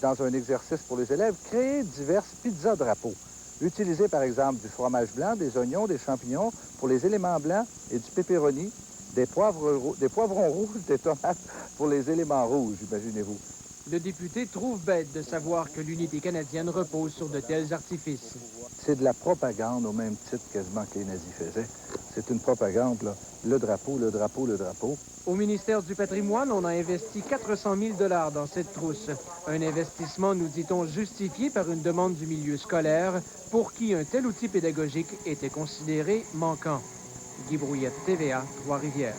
dans un exercice pour les élèves, créer diverses pizzas drapeaux. Utilisez, par exemple, du fromage blanc, des oignons, des champignons pour les éléments blancs et du pepperoni, des poivrons rouges, des tomates pour les éléments rouges, imaginez-vous. Le député trouve bête de savoir que l'unité canadienne repose sur de tels artifices. C'est de la propagande au même titre quasiment que les nazis faisaient. C'est une propagande, là. Le drapeau, le drapeau, le drapeau. Au ministère du Patrimoine, on a investi 400 000 $ dans cette trousse. Un investissement, nous dit-on, justifié par une demande du milieu scolaire pour qui un tel outil pédagogique était considéré manquant. Guy Brouillette, TVA, Trois-Rivières.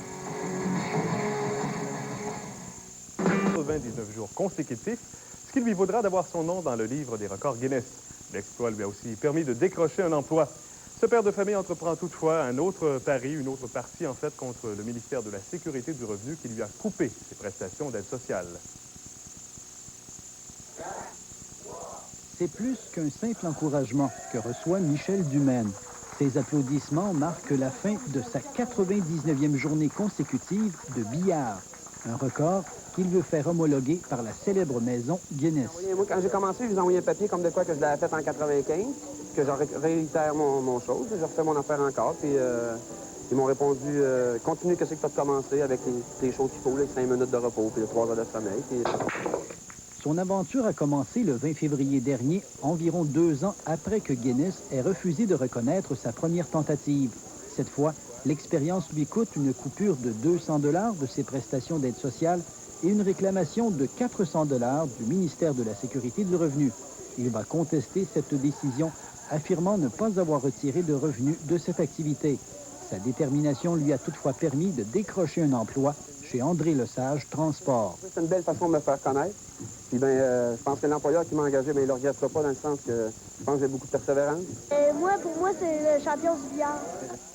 99 jours consécutifs, ce qui lui vaudra d'avoir son nom dans le livre des records Guinness. L'exploit lui a aussi permis de décrocher un emploi. Ce père de famille entreprend toutefois un autre pari, une autre partie en fait contre le ministère de la Sécurité du Revenu qui lui a coupé ses prestations d'aide sociale. C'est plus qu'un simple encouragement que reçoit Michel Dumaine. Ces applaudissements marquent la fin de sa 99e journée consécutive de billard. Un record qu'il veut faire homologuer par la célèbre maison Guinness. Moi, quand j'ai commencé, je vous ai envoyé un papier comme de quoi que je l'avais fait en 95, que je réitère mon chose. Je refais mon affaire encore, puis ils m'ont répondu « Continue, qu'est-ce que tu as commencé avec les choses qu'il faut, là, 5 minutes de repos, puis 3 heures de sommeil. » Son aventure a commencé le 20 février dernier, environ 2 ans après que Guinness ait refusé de reconnaître sa première tentative. Cette fois, l'expérience lui coûte une coupure de 200 $ de ses prestations d'aide sociale et une réclamation de 400 $ du ministère de la Sécurité du Revenu. Il va contester cette décision, affirmant ne pas avoir retiré de revenus de cette activité. Sa détermination lui a toutefois permis de décrocher un emploi chez André Lesage Transport. C'est une belle façon de me faire connaître. Puis je pense que l'employeur qui m'a engagé, il ne le regrettera pas dans le sens que je pense que j'ai beaucoup de persévérance. Pour moi, c'est le champion du billard.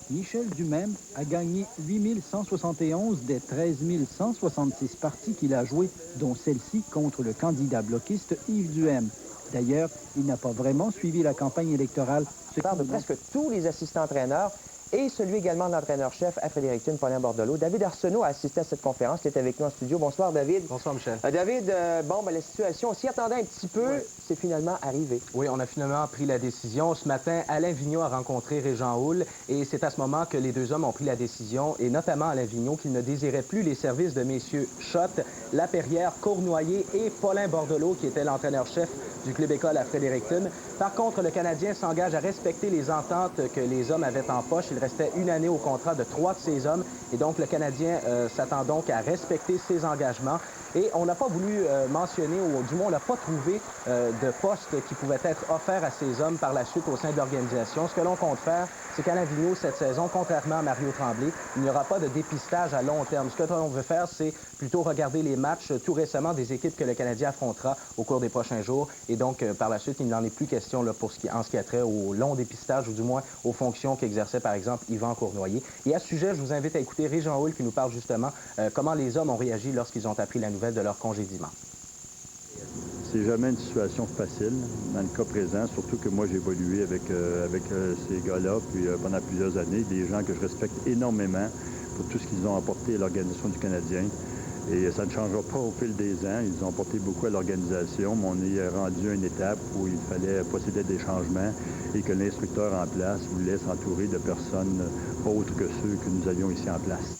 Michel Dumaine a gagné 8 171 des 13 166 parties qu'il a jouées, dont celle-ci contre le candidat bloquiste Yves Duhem. D'ailleurs, il n'a pas vraiment suivi la campagne électorale. Je parle de presque tous les assistants-entraîneurs et celui également de l'entraîneur-chef à Fredericton, Paulin Bordelot. David Arsenault a assisté à cette conférence. Il est avec nous en studio. Bonsoir, David. Bonsoir, Michel. David, la situation, on s'y attendait un petit peu. Oui. C'est finalement arrivé. Oui, on a finalement pris la décision. Ce matin, Alain Vigneault a rencontré Régent Houle et c'est à ce moment que les deux hommes ont pris la décision, et notamment Alain Vigneault, qu'il ne désirait plus les services de messieurs Schott, Laperrière, Cournoyer et Paulin Bordelot, qui était l'entraîneur-chef du club école à Fredericton. Par contre, le Canadien s'engage à respecter les ententes que les hommes avaient en poche. Il restait 1 année au contrat de 3 de ces hommes. Et donc, le Canadien s'attend donc à respecter ses engagements. Et on n'a pas voulu mentionner, ou du moins, on n'a pas trouvé de poste qui pouvait être offert à ces hommes par la suite au sein de l'organisation. Ce que l'on compte faire, c'est qu'Alain Vigneault, cette saison, contrairement à Mario Tremblay, il n'y aura pas de dépistage à long terme. Ce que l'on veut faire, c'est plutôt regarder les matchs tout récemment des équipes que le Canadien affrontera au cours des prochains jours. Et donc, par la suite, il n'en est plus question là, en ce qui a trait au long dépistage, ou du moins aux fonctions qu'exerçait, par exemple, Yvan Cournoyer. Et à ce sujet, je vous invite à écouter Régent Houle qui nous parle justement comment les hommes ont réagi lorsqu'ils ont appris la nouvelle de leur congédiement. C'est jamais une situation facile, dans le cas présent, surtout que moi j'ai évolué avec ces gars-là puis pendant plusieurs années, des gens que je respecte énormément pour tout ce qu'ils ont apporté à l'organisation du Canadien. Et ça ne changera pas au fil des ans. Ils ont apporté beaucoup à l'organisation, mais on est rendu à une étape où il fallait procéder à des changements et que l'instructeur en place voulait s'entourer de personnes autres que ceux que nous avions ici en place.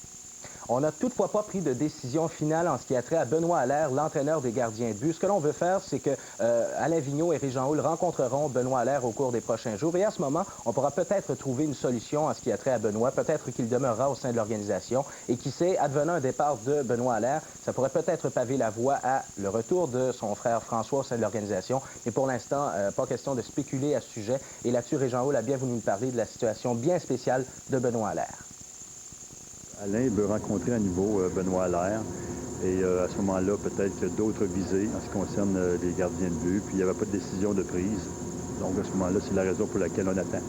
On n'a toutefois pas pris de décision finale en ce qui a trait à Benoît Allaire, l'entraîneur des gardiens de but. Ce que l'on veut faire, c'est que Alain Vigneault et Régent Houle rencontreront Benoît Allaire au cours des prochains jours. Et à ce moment, on pourra peut-être trouver une solution en ce qui a trait à Benoît. Peut-être qu'il demeurera au sein de l'organisation. Et qui sait, advenant un départ de Benoît Allaire, ça pourrait peut-être paver la voie à le retour de son frère François au sein de l'organisation. Mais pour l'instant, pas question de spéculer à ce sujet. Et là-dessus, Régent Houle a bien voulu nous parler de la situation bien spéciale de Benoît Allaire. Alain veut rencontrer à nouveau Benoît Allaire. Et à ce moment-là, peut-être que d'autres visées en ce qui concerne les gardiens de but. Puis il n'y avait pas de décision de prise. Donc à ce moment-là, c'est la raison pour laquelle on attend.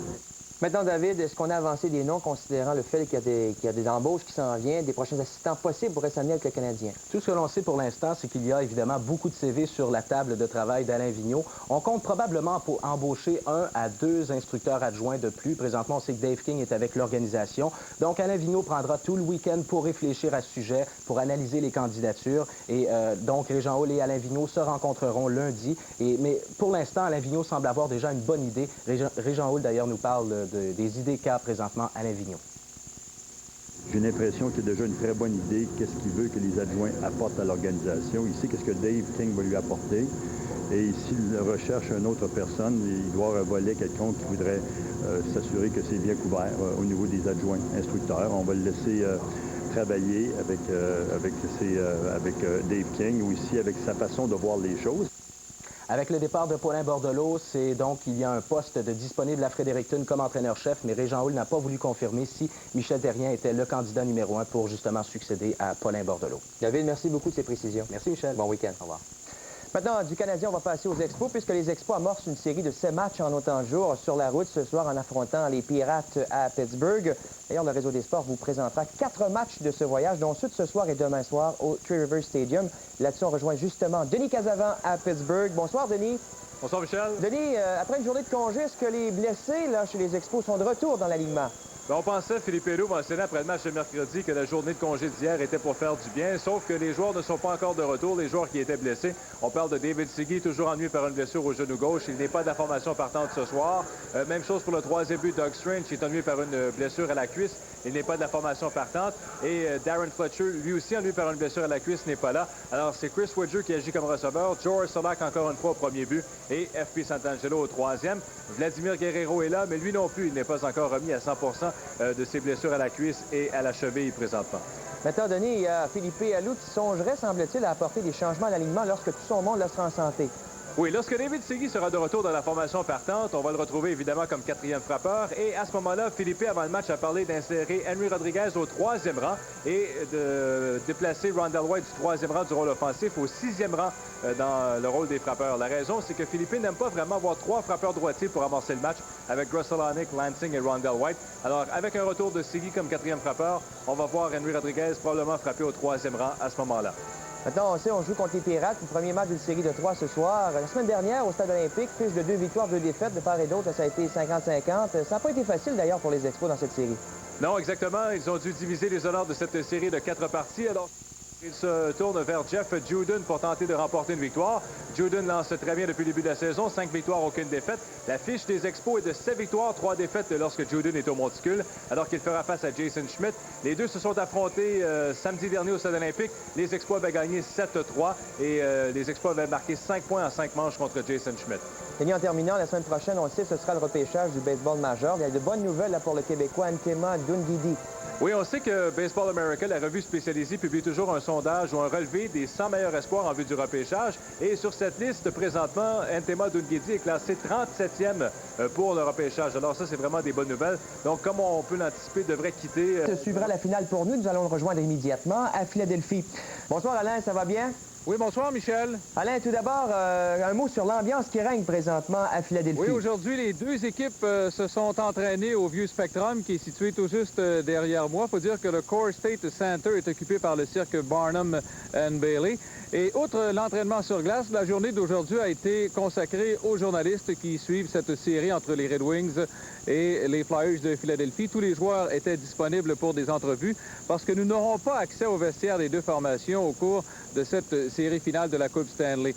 Maintenant, David, est-ce qu'on a avancé des noms considérant le fait qu'il y a des embauches qui s'en viennent, des prochains assistants possibles pour s'amener avec le Canadien? Tout ce que l'on sait pour l'instant, c'est qu'il y a évidemment beaucoup de CV sur la table de travail d'Alain Vigneault. On compte probablement pour embaucher 1 à 2 instructeurs adjoints de plus. Présentement, on sait que Dave King est avec l'organisation. Donc, Alain Vigneault prendra tout le week-end pour réfléchir à ce sujet, pour analyser les candidatures. Et donc, Régent Houle et Alain Vigneault se rencontreront lundi. Mais pour l'instant, Alain Vigneault semble avoir déjà une bonne idée. Régent Houle, d'ailleurs, nous parle des idées qu'a présentement Alain Vigneault. J'ai l'impression qu'il a déjà une très bonne idée qu'est-ce qu'il veut que les adjoints apportent à l'organisation. Ici, qu'est-ce que Dave King va lui apporter. Et s'il recherche une autre personne, il doit avoir un volet quelconque qui voudrait s'assurer que c'est bien couvert au niveau des adjoints instructeurs. On va le laisser travailler avec Dave King ou ici avec sa façon de voir les choses. Avec le départ de Paulin Bordelot, c'est donc qu'il y a un poste de disponible à Fredericton comme entraîneur-chef, mais Régent Houle n'a pas voulu confirmer si Michel Therrien était le candidat numéro 1 pour justement succéder à Paulin Bordelot. David, merci beaucoup de ces précisions. Merci, Michel. Bon week-end. Au revoir. Maintenant, du Canadien, on va passer aux Expos, puisque les Expos amorcent une série de 7 matchs en autant de jours sur la route ce soir en affrontant les Pirates à Pittsburgh. D'ailleurs, le Réseau des sports vous présentera 4 matchs de ce voyage, dont ceux de ce soir et demain soir au Three Rivers Stadium. Là-dessus, on rejoint justement Denis Casavant à Pittsburgh. Bonsoir, Denis. Bonsoir, Michel. Denis, après une journée de congé, est-ce que les blessés là, chez les Expos sont de retour dans l'alignement? On pensait, Philippe Héleau mentionnait après le match de mercredi que la journée de congé d'hier était pour faire du bien, sauf que les joueurs ne sont pas encore de retour, les joueurs qui étaient blessés. On parle de David Siggy, toujours ennuyé par une blessure au genou gauche. Il n'est pas d'information partante ce soir. Même chose pour le troisième but, Doug Strange, qui est ennuyé par une blessure à la cuisse. Il n'est pas d'information partante. Et Darren Fletcher, lui aussi ennuyé par une blessure à la cuisse, n'est pas là. Alors c'est Chris Woodger qui agit comme receveur, George Solak encore une fois au premier but et FP Santangelo au troisième. Vladimir Guerrero est là, mais lui non plus, il n'est pas encore remis à 100% de ses blessures à la cuisse et à la cheville présentement. Maintenant, Denis, il y a Philippe Alou qui songerait, semble-t-il, à apporter des changements à l'alignement lorsque tout son monde sera en santé. Oui, lorsque David Siggy sera de retour dans la formation partante, on va le retrouver évidemment comme 4e frappeur. Et à ce moment-là, Philippe, avant le match, a parlé d'insérer Henry Rodriguez au 3e rang et de déplacer Rondell White du 3e rang du rôle offensif au 6e rang dans le rôle des frappeurs. La raison, c'est que Philippe n'aime pas vraiment avoir 3 frappeurs droitiers pour amorcer le match avec Russell Honick, Lansing et Rondell White. Alors, avec un retour de Siggy comme 4e frappeur, on va voir Henry Rodriguez probablement frapper au 3e rang à ce moment-là. Maintenant, on sait, on joue contre les Pirates, le premier match d'une série de 3 ce soir. La semaine dernière, au Stade olympique, fiche de 2 victoires, 2 défaites, de part et d'autre, ça a été 50-50. Ça n'a pas été facile, d'ailleurs, pour les Expos dans cette série. Non, exactement. Ils ont dû diviser les honneurs de cette série de 4 parties. Alors, il se tourne vers Jeff Juden pour tenter de remporter une victoire. Juden lance très bien depuis le début de la saison. 5 victoires, aucune défaite. La fiche des Expos est de 7 victoires, 3 défaites lorsque Juden est au monticule, alors qu'il fera face à Jason Schmidt. Les deux se sont affrontés samedi dernier au Stade olympique. Les Expos avaient gagné 7-3 et les Expos avaient marqué 5 points en 5 manches contre Jason Schmidt. Denis, en terminant, la semaine prochaine, on le sait, ce sera le repêchage du baseball majeur. Il y a de bonnes nouvelles là, pour le Québécois Ntema Dungidi. Oui, on sait que Baseball America, la revue spécialisée, publie toujours un sondage ou un relevé des 100 meilleurs espoirs en vue du repêchage. Et sur cette liste, présentement, Ntema Dungidi est classé 37e pour le repêchage. Alors ça, c'est vraiment des bonnes nouvelles. Donc, comme on peut l'anticiper, devrait quitter... Ce suivra la finale pour nous. Nous allons le rejoindre immédiatement à Philadelphie. Bonsoir, Alain, ça va bien? Oui, bonsoir, Michel. Alain, tout d'abord, un mot sur l'ambiance qui règne présentement à Philadelphie. Oui, aujourd'hui, les deux équipes se sont entraînées au Vieux Spectrum, qui est situé tout juste derrière moi. Il faut dire que le Core State Center est occupé par le cirque Barnum and Bailey. Et outre l'entraînement sur glace, la journée d'aujourd'hui a été consacrée aux journalistes qui suivent cette série entre les Red Wings et les Flyers de Philadelphie. Tous les joueurs étaient disponibles pour des entrevues parce que nous n'aurons pas accès au vestiaire des deux formations au cours de cette série finale de la Coupe Stanley.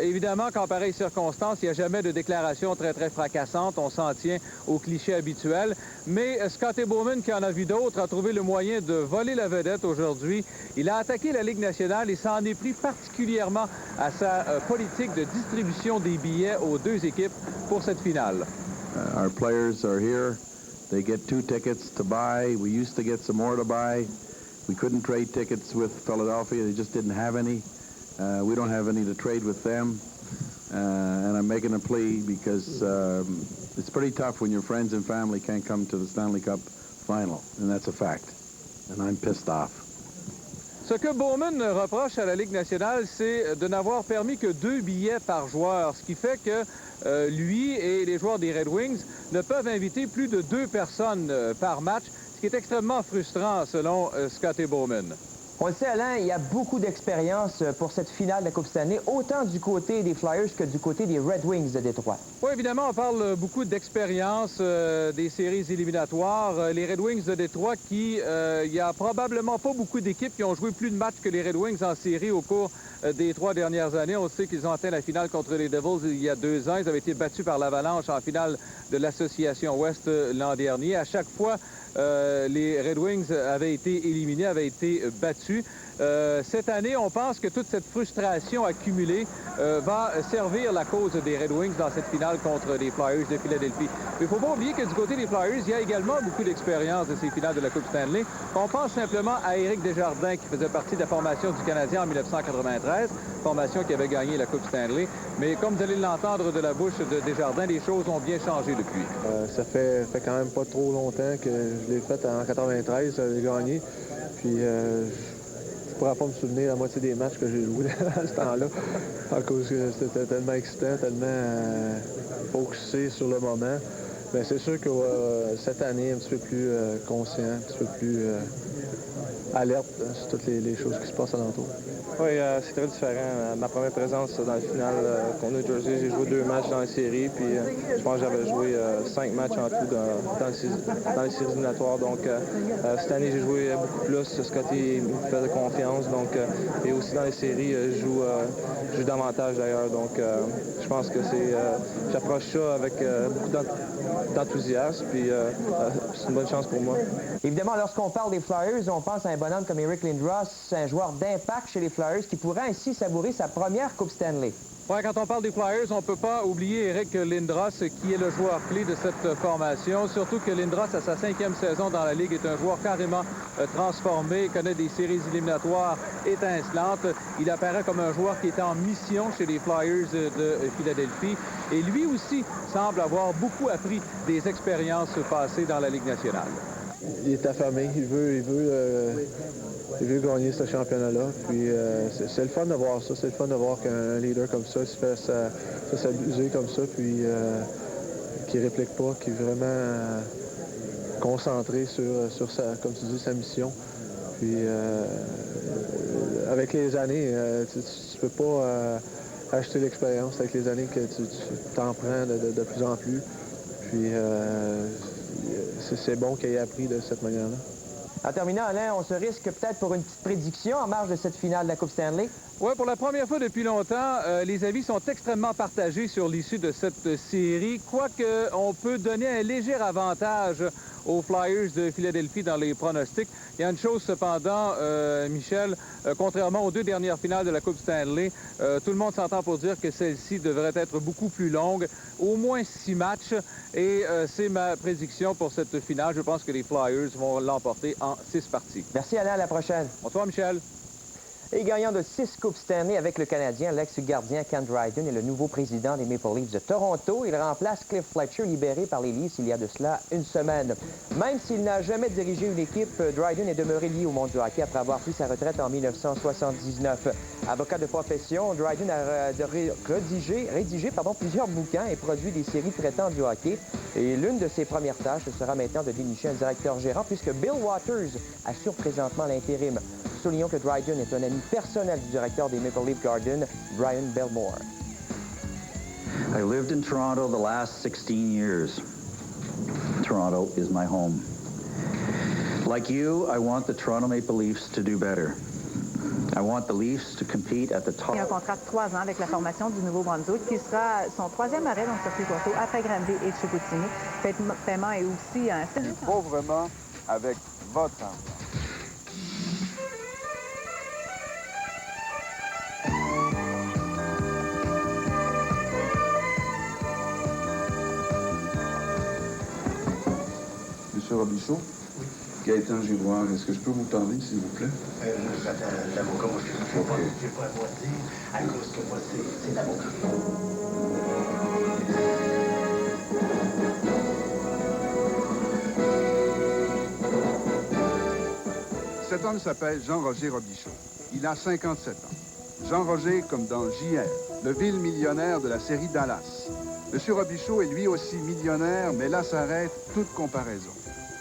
Évidemment qu'en pareille circonstance, il n'y a jamais de déclaration très fracassante. On s'en tient aux clichés habituels. Mais Scotty Bowman, qui en a vu d'autres, a trouvé le moyen de voler la vedette aujourd'hui. Il a attaqué la Ligue nationale et s'en est pris particulièrement à sa politique de distribution des billets aux deux équipes pour cette finale. Our players are here. They get 2 tickets to buy. We used to get some more to buy. We couldn't trade tickets with Philadelphia. They just didn't have any. We don't have any to trade with them. And I'm making a plea because it's pretty tough when your friends and family can't come to the Stanley Cup final. And that's a fact. And I'm pissed off. Ce que Bowman reproche à la Ligue nationale, c'est de n'avoir permis que 2 billets par joueur, ce qui fait que lui et les joueurs des Red Wings ne peuvent inviter plus de 2 personnes par match, ce qui est extrêmement frustrant selon Scotty Bowman. On le sait, Alain, il y a beaucoup d'expérience pour cette finale de la Coupe Stanley, autant du côté des Flyers que du côté des Red Wings de Détroit. Oui, évidemment, on parle beaucoup d'expérience des séries éliminatoires. Les Red Wings de Détroit il y a probablement pas beaucoup d'équipes qui ont joué plus de matchs que les Red Wings en série au cours des 3 dernières années. On sait qu'ils ont atteint la finale contre les Devils il y a 2 ans. Ils avaient été battus par l'Avalanche en finale de l'Association Ouest l'an dernier. À chaque fois, les Red Wings avaient été éliminés, avaient été battus. Cette année, on pense que toute cette frustration accumulée va servir la cause des Red Wings dans cette finale contre les Flyers de Philadelphie. Mais il ne faut pas oublier que du côté des Flyers, il y a également beaucoup d'expérience de ces finales de la Coupe Stanley. On pense simplement à Éric Desjardins, qui faisait partie de la formation du Canadien en 1993, formation qui avait gagné la Coupe Stanley. Mais comme vous allez l'entendre de la bouche de Desjardins, les choses ont bien changé depuis. Ça fait quand même pas trop longtemps que je l'ai fait en 93, j'ai gagné. Puis je ne pourrais pas me souvenir la moitié des matchs que j'ai joués à ce temps-là, à cause que c'était tellement excitant, tellement focusé sur le moment. Mais c'est sûr que cette année, un petit peu plus conscient, un petit peu plus alerte sur toutes les choses qui se passent alentour. Oui, c'est très différent. Ma première présence dans la finale contre New Jersey, j'ai joué 2 matchs dans la série, puis je pense que j'avais joué 5 matchs en tout dans les séries éliminatoires. Donc, cette année, j'ai joué beaucoup plus. Scotty me fait confiance. Donc, et aussi dans les séries, je joue davantage d'ailleurs. Donc, je pense que j'approche ça avec beaucoup d'enthousiasme, puis c'est une bonne chance pour moi. Évidemment, lorsqu'on parle des Flyers, on pense à un bonhomme comme Eric Lindros, un joueur d'impact chez les Flyers qui pourrait ainsi savourer sa première Coupe Stanley. Oui, quand on parle des Flyers, on ne peut pas oublier Eric Lindros, qui est le joueur clé de cette formation. Surtout que Lindros, à sa 5e saison dans la Ligue, est un joueur carrément transformé, connaît des séries éliminatoires étincelantes. Il apparaît comme un joueur qui est en mission chez les Flyers de Philadelphie. Et lui aussi semble avoir beaucoup appris des expériences passées dans la Ligue nationale. Il est affamé, il veut gagner ce championnat-là. Puis c'est le fun de voir ça, c'est le fun de voir qu'un leader comme ça se fait s'abuser comme ça, puis qui réplique pas, qui est vraiment concentré sur sa, comme tu dis, sa mission. Puis avec les années, tu peux pas acheter l'expérience avec les années que tu t'en prends de plus en plus. Puis c'est bon qu'il ait appris de cette manière-là. En terminant, Alain, on se risque peut-être pour une petite prédiction en marge de cette finale de la Coupe Stanley. Oui, pour la première fois depuis longtemps, les avis sont extrêmement partagés sur l'issue de cette série, quoique on peut donner un léger avantage aux Flyers de Philadelphie dans les pronostics. Il y a une chose cependant, Michel, contrairement aux 2 dernières finales de la Coupe Stanley, tout le monde s'entend pour dire que celle-ci devrait être beaucoup plus longue, au moins 6 matchs, et c'est ma prédiction pour cette finale. Je pense que les Flyers vont l'emporter en 6 parties. Merci Alain, à la prochaine. Bonsoir Michel. Et gagnant de 6 Coupes Stanley avec le Canadien, l'ex-gardien Ken Dryden est le nouveau président des Maple Leafs de Toronto. Il remplace Cliff Fletcher, libéré par les Leafs il y a de cela une semaine. Même s'il n'a jamais dirigé une équipe, Dryden est demeuré lié au monde du hockey après avoir pris sa retraite en 1979. Avocat de profession, Dryden a rédigé plusieurs bouquins et produit des séries traitant du hockey. Et l'une de ses premières tâches sera maintenant de dénicher un directeur gérant, puisque Bill Waters assure présentement l'intérim. Soulignons que Dryden est un ami personnel du directeur des Maple Leaf Gardens, Brian Belmore. I lived in Toronto the last 16 years. Toronto is my home. Like you, I want the Toronto Maple Leafs to do better. I want the Leafs to compete at the top. Il y a un contrat de 3 ans avec la formation du Nouveau-Brunswick qui sera son 3e arrêt dans le circuit courto après Granby et Chicoutimi. Paiement est aussi un... Pauvrement avec votre argent. Monsieur Robichaud? Oui. Gaëtan Giroir, est-ce que je peux vous parler, s'il vous plaît? L'avocat, moi, je ne vais pas avoir à dire, à cause que moi, c'est l'avocat. Cet homme s'appelle Jean-Roger Robichaud. Il a 57 ans. Jean-Roger, comme dans JR, le vil millionnaire de la série Dallas. Monsieur Robichaud est lui aussi millionnaire, mais là s'arrête toute comparaison.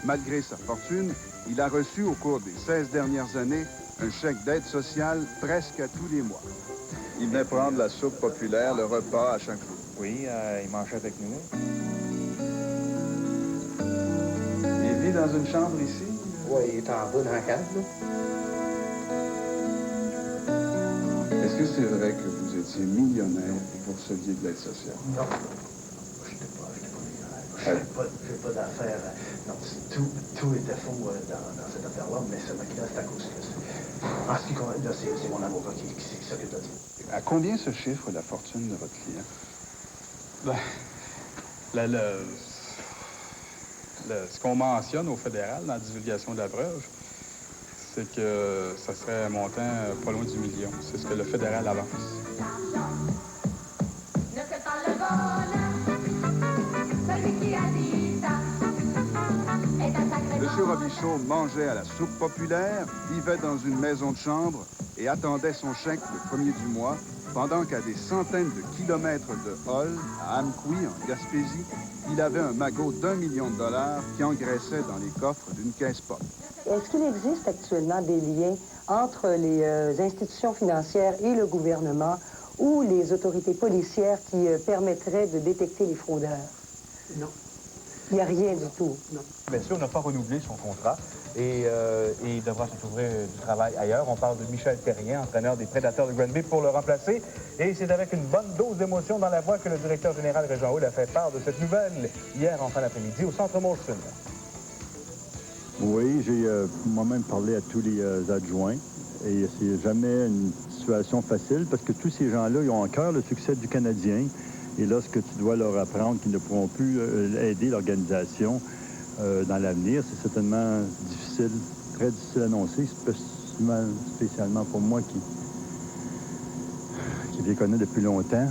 Malgré sa fortune, il a reçu au cours des 16 dernières années un chèque d'aide sociale presque à tous les mois. Il venait prendre la soupe populaire, le repas à chaque jour. Oui, il mangeait avec nous. Il vit dans une chambre ici? Oui, il est en bas dans la cave, là. Est-ce que c'est vrai que vous étiez millionnaire et que vous receviez de l'aide sociale? Non. Je n'étais pas millionnaire. Je n'ai pas d'affaires. Non, tout était faux dans cette affaire-là, mais ça m'a c'est à cause que... En ce qui concerne, là, c'est mon avocat qui s'occupe de ça. À combien se chiffre la fortune de votre client? Ce qu'on mentionne au fédéral dans la divulgation de la preuve, c'est que ça serait un montant pas loin du million. C'est ce que le fédéral avance. Monsieur Robichaud mangeait à la soupe populaire, vivait dans une maison de chambre et attendait son chèque le 1er du mois, pendant qu'à des centaines de kilomètres de Hull, à Amqui, en Gaspésie, il avait un magot d'1 million de dollars qui engraissait dans les coffres d'une caisse pop. Est-ce qu'il existe actuellement des liens entre les institutions financières et le gouvernement ou les autorités policières qui permettraient de détecter les fraudeurs? Non. Il n'y a rien du tout? Non. Bien sûr, on n'a pas renouvelé son contrat et il devra se trouver du travail ailleurs. On parle de Michel Terrien, entraîneur des Prédateurs de Granby, pour le remplacer. Et c'est avec une bonne dose d'émotion dans la voix que le directeur général Régent Houle a fait part de cette nouvelle hier en fin d'après-midi au Centre Molson. Oui, j'ai moi-même parlé à tous les adjoints et c'est jamais une situation facile parce que tous ces gens-là, ils ont en cœur le succès du Canadien. Et lorsque tu dois leur apprendre qu'ils ne pourront plus aider l'organisation dans l'avenir, c'est certainement difficile, très difficile à annoncer, spécialement pour moi qui les connais depuis longtemps,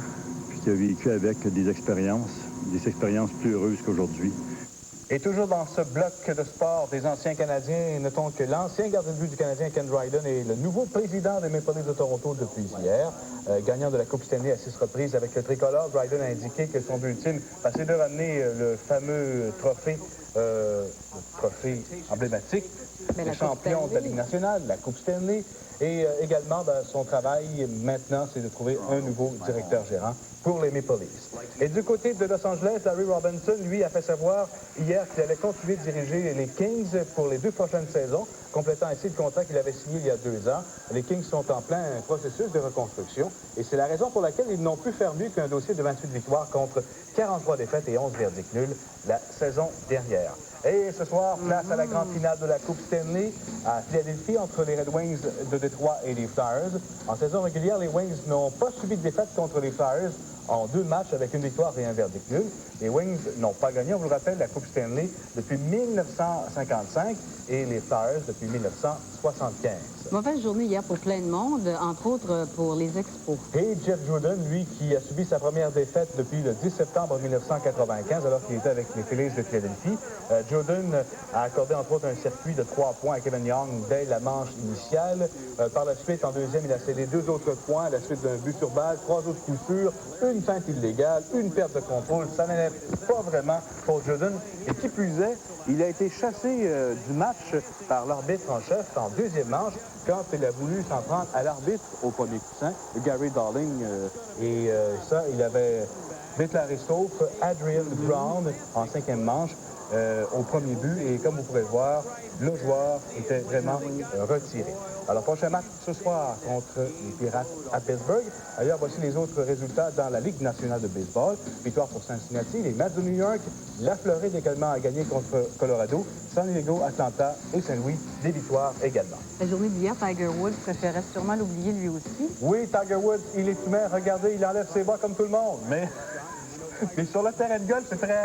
puis qui a vécu avec des expériences plus heureuses qu'aujourd'hui. Et toujours dans ce bloc de sport des anciens Canadiens, notons que l'ancien gardien de but du Canadien, Ken Dryden, est le nouveau président des Maple Leafs de Toronto depuis hier. Gagnant de la Coupe Stanley à 6 reprises avec le tricolore, Dryden a indiqué que son but ultime, c'est de ramener le fameux trophée emblématique, le champion de la Ligue nationale, la Coupe Stanley. Et également, son travail maintenant, c'est de trouver un nouveau directeur gérant pour les Maple Leafs. Et du côté de Los Angeles, Larry Robinson, lui, a fait savoir hier qu'il allait continuer de diriger les Kings pour les 2 prochaines saisons, complétant ainsi le contrat qu'il avait signé il y a 2 ans. Les Kings sont en plein processus de reconstruction et c'est la raison pour laquelle ils n'ont pu faire mieux qu'un dossier de 28 victoires contre 43 défaites et 11 verdicts nuls la saison dernière. Et ce soir, place à la grande finale de la Coupe Stanley à Philadelphie entre les Red Wings de Détroit et les Flyers. En saison régulière, les Wings n'ont pas subi de défaite contre les Flyers en 2 matchs avec une victoire et un verdict nul. Les Wings n'ont pas gagné, on vous le rappelle, la Coupe Stanley depuis 1955 et les Flyers depuis 1975. Mauvaise journée hier pour plein de monde, entre autres pour les Expos. Et Jeff Jordan, lui, qui a subi sa première défaite depuis le 10 septembre 1995, alors qu'il était avec les Phillies de Philadelphie. Jordan a accordé, entre autres, un circuit de 3 points à Kevin Young dès la manche initiale. Par la suite, en deuxième, il a cédé 2 autres points à la suite d'un but sur balle, 3 autres coups sûrs, une feinte illégale, une perte de contrôle. Ça n'allait pas vraiment pour Jordan. Et qui plus est, il a été chassé du match par l'arbitre en chef en deuxième manche quand il a voulu s'en prendre à l'arbitre au premier coussin, Gary Darling. Ça, il avait déclaré sauf Adrian Brown en 5e manche. au premier but. Et comme vous pourrez le voir, le joueur était vraiment retiré. Alors, prochain match ce soir contre les Pirates à Pittsburgh. D'ailleurs, voici les autres résultats dans la Ligue nationale de baseball. Victoire pour Cincinnati, les Mets de New York, la Floride également a gagné contre Colorado, San Diego, Atlanta et Saint-Louis, des victoires également. La journée d'hier, Tiger Woods préférait sûrement l'oublier lui aussi. Oui, Tiger Woods, il est humain. Regardez, il enlève ses bas comme tout le monde. Mais sur le terrain de golf, c'est très...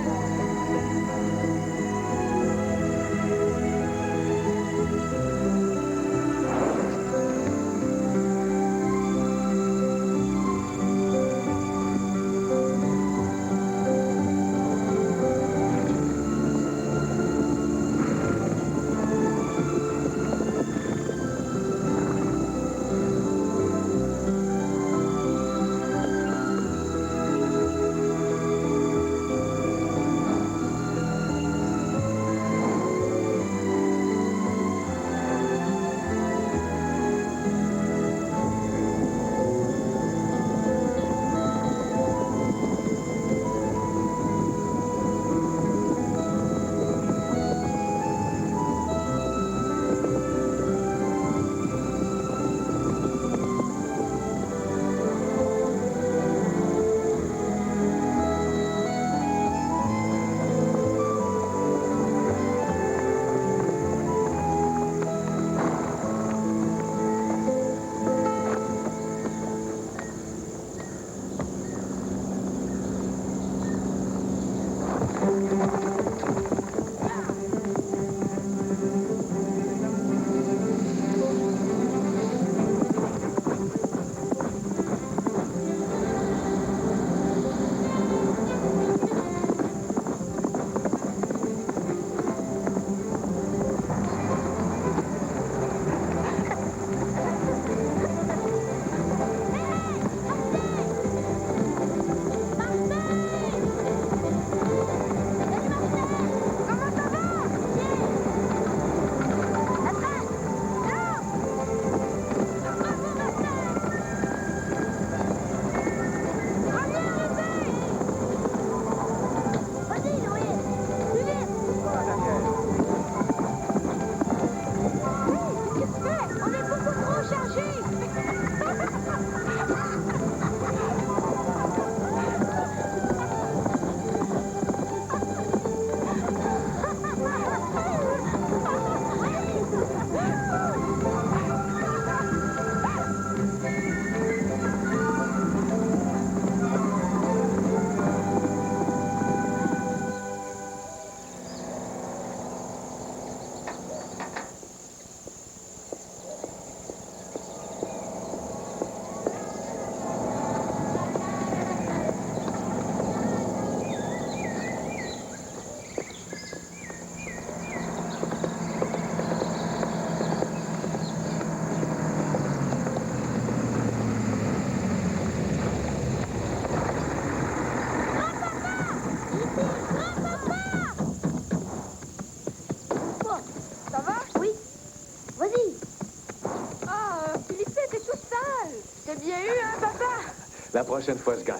La prochaine fois, je gagne.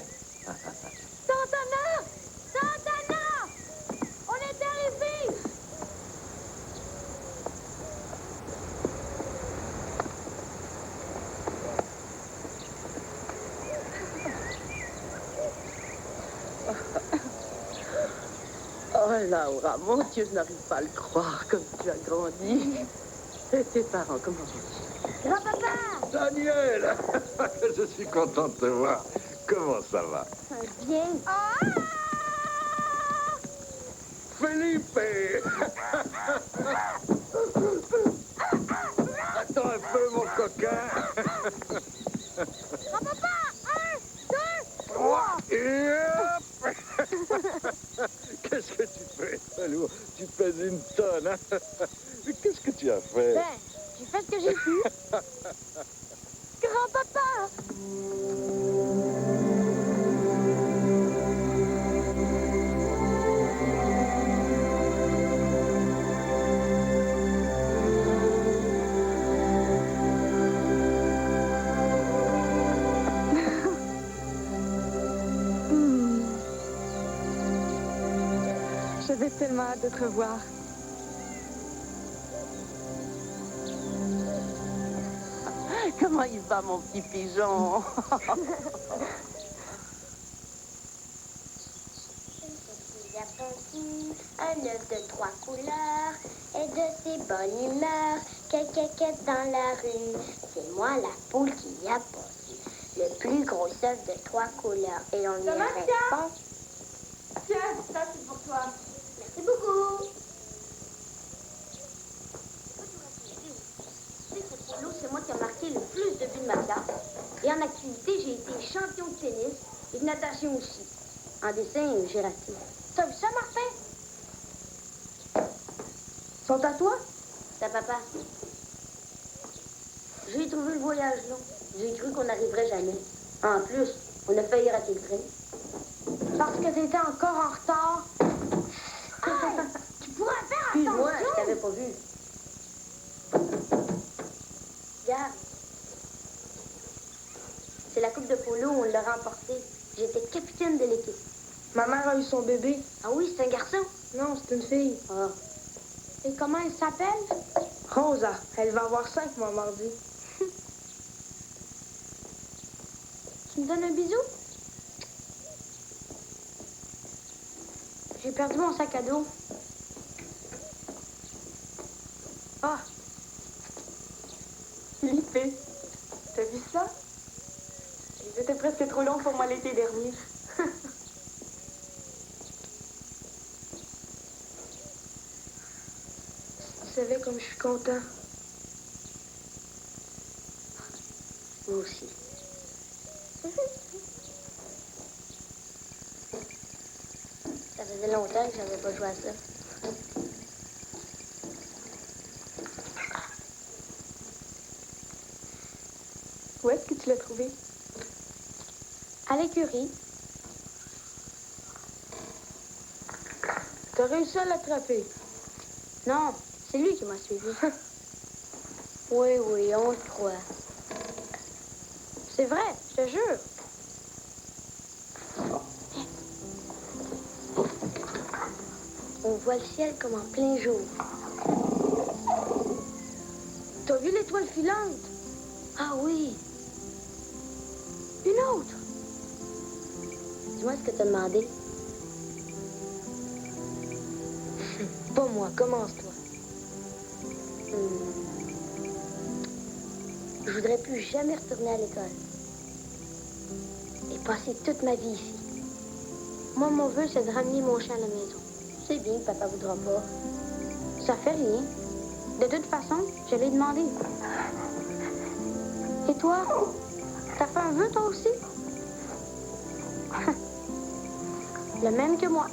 Santana! Santana! On est arrivé! Oh, Laura, mon Dieu, je n'arrive pas à le croire, comme tu as grandi. Et tes parents, comment vont-ils? Grand-papa! Daniel! Je suis content de te voir. Comment ça va? Bien. Ah! Felipe! Attends un peu, mon coquin. Grand-papa! 1, 2, 3! Et hop! Qu'est-ce que tu fais, Salou? Tu pèses une tonne, hein? Mais qu'est-ce que tu as fait? Ben, j'ai fait ce que j'ai pu. Grand-papa! Je J'avais tellement hâte de te revoir. Comment il va, mon petit pigeon? Un œuf de 3 couleurs et de si bonne humeur que dans la rue. C'est moi la poule qui a pondu le plus gros œuf de 3 couleurs. Et on y répond. Tiens, ça c'est pour toi. Merci beaucoup. C'est moi qui ai marqué le plus de buts de ma classe. Et en activité, j'ai été champion de tennis et de natation aussi. En dessin, j'ai raté. T'as vu ça, Martin? Sont à toi? C'est à papa. J'ai trouvé le voyage long. J'ai cru qu'on n'arriverait jamais. En plus, on a failli rater le train. Parce que t'étais encore en retard. Hey, tu pourrais faire attention. Excuse-moi, je t'avais pas vu. Regarde. C'est la coupe de polo, on l'a remportée. J'étais capitaine de l'équipe. Ma mère a eu son bébé. Ah oui, c'est un garçon? Non, c'est une fille. Ah. Et comment elle s'appelle? Rosa. Elle va avoir 5 mois mardi. Tu me donnes un bisou? J'ai perdu mon sac à dos. Ah! Philippe, t'as vu ça? Ils étaient presque trop longs pour moi l'été dernier. Tu savais comme je suis content. Moi aussi. Ça faisait longtemps que j'avais pas joué à ça. Où est-ce que tu l'as trouvé? À l'écurie. T'as réussi à l'attraper? Non, c'est lui qui m'a suivi. Oui, on te croit. C'est vrai, je te jure. On voit le ciel comme en plein jour. T'as vu l'étoile filante? Ah oui. Une autre. Dis-moi ce que t'as demandé. Pas moi, commence-toi. Je voudrais plus jamais retourner à l'école. Et passer toute ma vie ici. Moi, mon vœu, c'est de ramener mon chien à la maison. C'est bien que papa voudra pas. Ça fait rien. De toute façon, je l'ai demandé. Et toi? T'as fait un vœu, toi aussi? Le même que moi.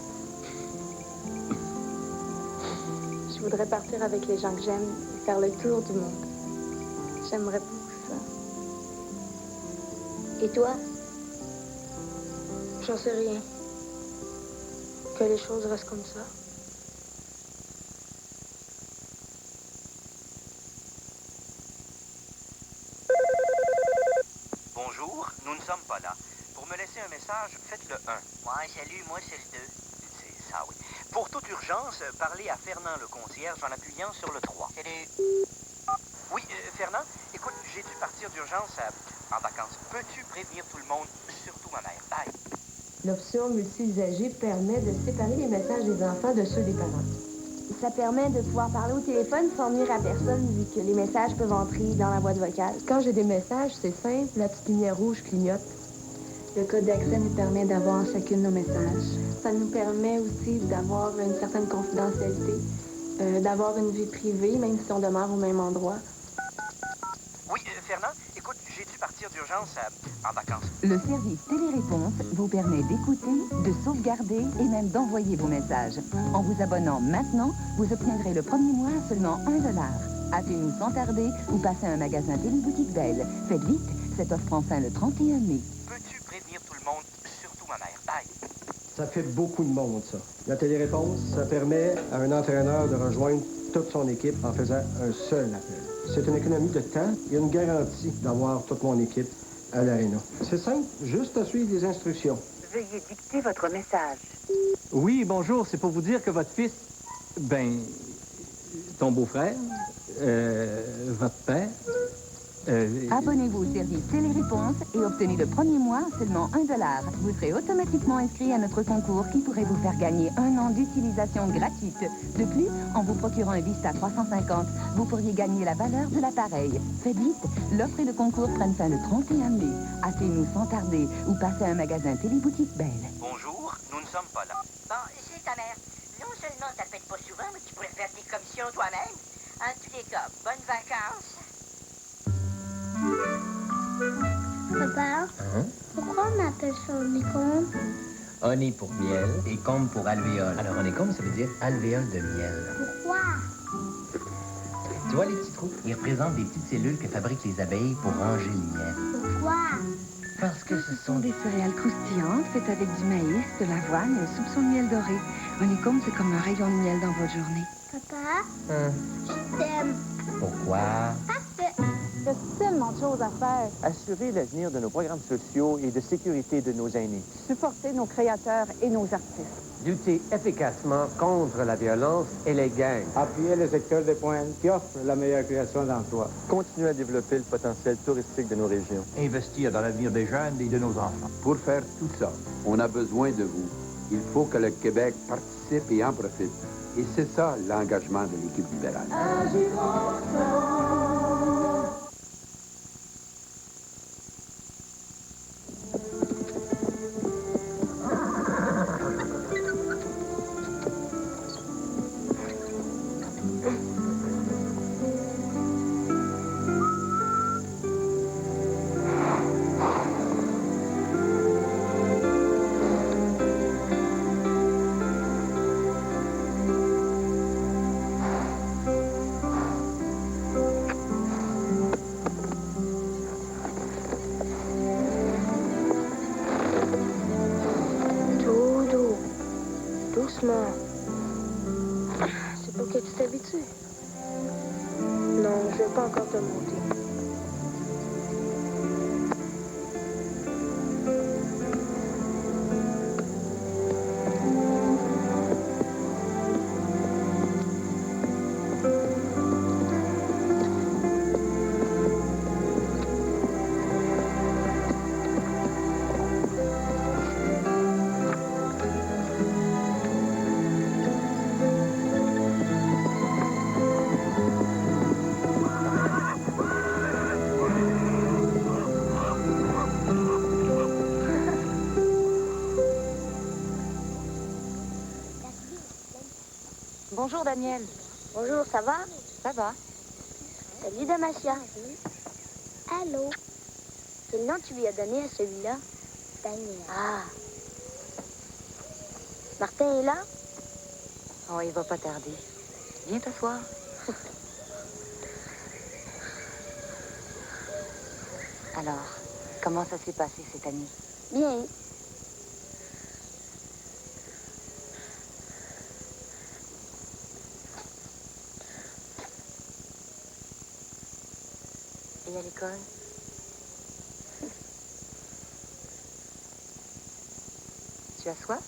Je voudrais partir avec les gens que j'aime et faire le tour du monde. J'aimerais beaucoup ça. Et toi? J'en sais rien. Que les choses restent comme ça. Bonjour, nous ne sommes pas là. Pour me laisser un message, faites le 1. Ouais, salut, moi c'est le 2. C'est ça, oui. Pour toute urgence, parlez à Fernand le concierge en appuyant sur le 3. Salut. Oui, Fernand, écoute, j'ai dû partir d'urgence en vacances. Peux-tu prévenir tout le monde, surtout ma mère? Bye. L'option multi-usager permet de séparer les messages des enfants de ceux des parents. Ça permet de pouvoir parler au téléphone sans nuire à personne, vu que les messages peuvent entrer dans la boîte vocale. Quand j'ai des messages, c'est simple, la petite lumière rouge clignote. Le code d'accès nous permet d'avoir chacune nos messages. Ça nous permet aussi d'avoir une certaine confidentialité, d'avoir une vie privée, même si on demeure au même endroit. Oui, Fernand, écoute, j'ai dû partir d'urgence en vacances. Le service Téléréponse vous permet d'écouter, de sauvegarder et même d'envoyer vos messages. En vous abonnant maintenant, vous obtiendrez le premier mois à seulement $1. Appelez-nous sans tarder ou passez à un magasin Téléboutique Belle. Faites vite, cette offre prend fin le 31 mai. Peux-tu prévenir tout le monde, surtout ma mère? Bye. Ça fait beaucoup de monde, ça. La téléréponse, ça permet à un entraîneur de rejoindre toute son équipe en faisant un seul appel. C'est une économie de temps et une garantie d'avoir toute mon équipe à l'aréna. C'est simple, juste à suivre les instructions. Veuillez dicter votre message. Oui, bonjour, c'est pour vous dire que votre fils, ton beau-frère, votre père... Abonnez-vous au service Téléréponse et obtenez le premier mois seulement $1. Vous serez automatiquement inscrit à notre concours qui pourrait vous faire gagner 1 an d'utilisation gratuite. De plus, en vous procurant un Vista 350, vous pourriez gagner la valeur de l'appareil. Faites vite, l'offre et le concours prennent fin le 31 mai. Hâtez-nous sans tarder ou passez à un magasin Téléboutique Belle. Bonjour, nous ne sommes pas là. Bon, c'est ta mère. Non seulement t'appelles pas souvent, mais tu pourrais faire tes commissions toi-même. En tous les cas, bonnes vacances. Papa, pourquoi on appelle ça honeycomb? Honey pour miel et combe pour alvéole. Alors honeycomb, ça veut dire alvéole de miel. Pourquoi? Tu vois les petits trous? Ils représentent des petites cellules que fabriquent les abeilles pour ranger le miel. Pourquoi? Parce que ce sont des céréales croustillantes faites avec du maïs, de l'avoine et un soupçon de miel doré. Honeycomb, c'est comme un rayon de miel dans votre journée. Papa, je t'aime. Pourquoi? Il y a tellement de choses à faire. Assurer l'avenir de nos programmes sociaux et de sécurité de nos aînés. Supporter nos créateurs et nos artistes. Lutter efficacement contre la violence et les gangs. Appuyer le secteur des pointes qui offre la meilleure création d'emplois. Continuer à développer le potentiel touristique de nos régions. Investir dans l'avenir des jeunes et de nos enfants. Pour faire tout ça, on a besoin de vous. Il faut que le Québec participe et en profite. Et c'est ça l'engagement de l'équipe libérale. C'est pour que tu t'habitues. Non, je vais pas encore te monter. Bonjour, Daniel. Bonjour, ça va? Ça va. Salut, Damasia. Allô? Quel nom tu lui as donné à celui-là? Daniel. Ah. Martin est là? Oh, il va pas tarder. Viens t'asseoir. Alors, comment ça s'est passé cette année? Bien. Et à l'école? Tu as soif?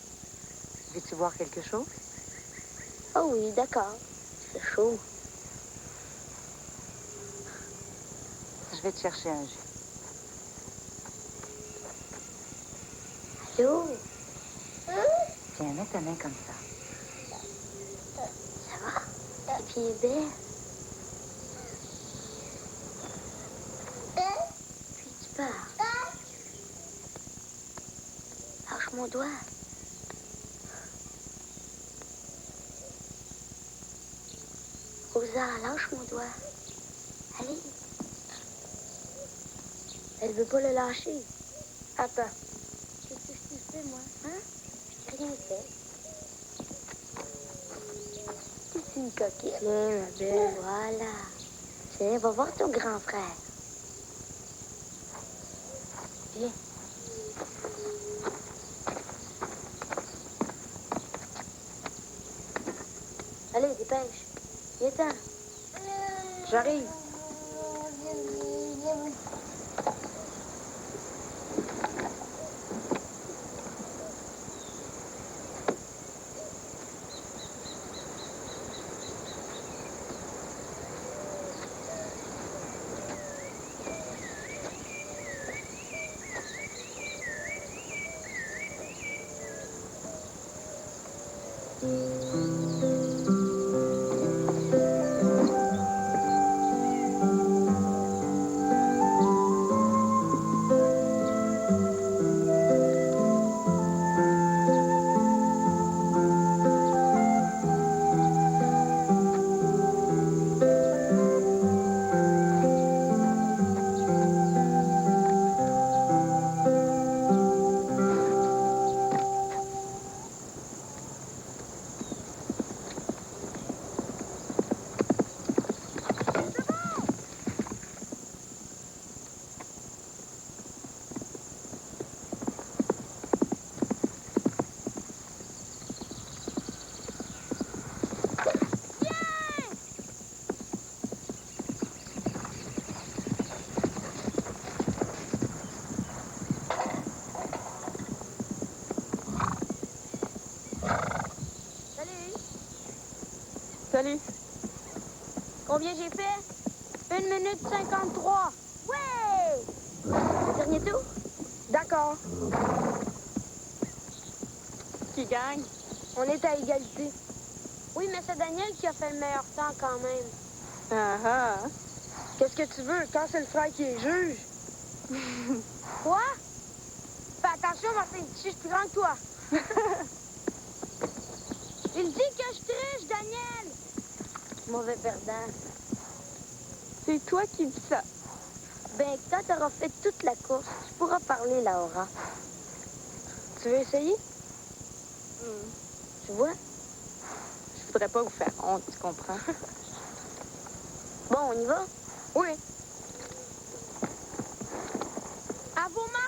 Veux-tu boire quelque chose? Oh oui, d'accord. C'est chaud. Je vais te chercher un jus. Allô? Tiens, mets ta main comme ça. Ça va? Tes pieds belles? Puis tu pars. Lâche mon doigt. Rosa, lâche mon doigt. Allez. Elle veut pas le lâcher. Attends. Qu'est-ce que tu fais, moi? Hein? J'ai rien fait. C'est une coquille. Tiens, ma belle. Voilà. Tiens, va voir ton grand frère. Viens. Allez, dépêche. Viens-t'en. J'arrive. Salut. Combien j'ai fait? 1 minute 53. Ouais! Dernier tour? D'accord. Qui gagne? On est à égalité. Oui, mais c'est Daniel qui a fait le meilleur temps quand même. Ah ah. Qu'est-ce que tu veux? Quand c'est le frère qui est juge? Quoi? Fais attention, Martin, je suis plus grand que toi. Il dit que je triche, Daniel! Mauvais perdant. C'est toi qui dis ça. Ben, quand t'auras fait toute la course, tu pourras parler, Laura. Tu veux essayer? Tu vois? Je voudrais pas vous faire honte, tu comprends? Bon, on y va? Oui. À vos mains!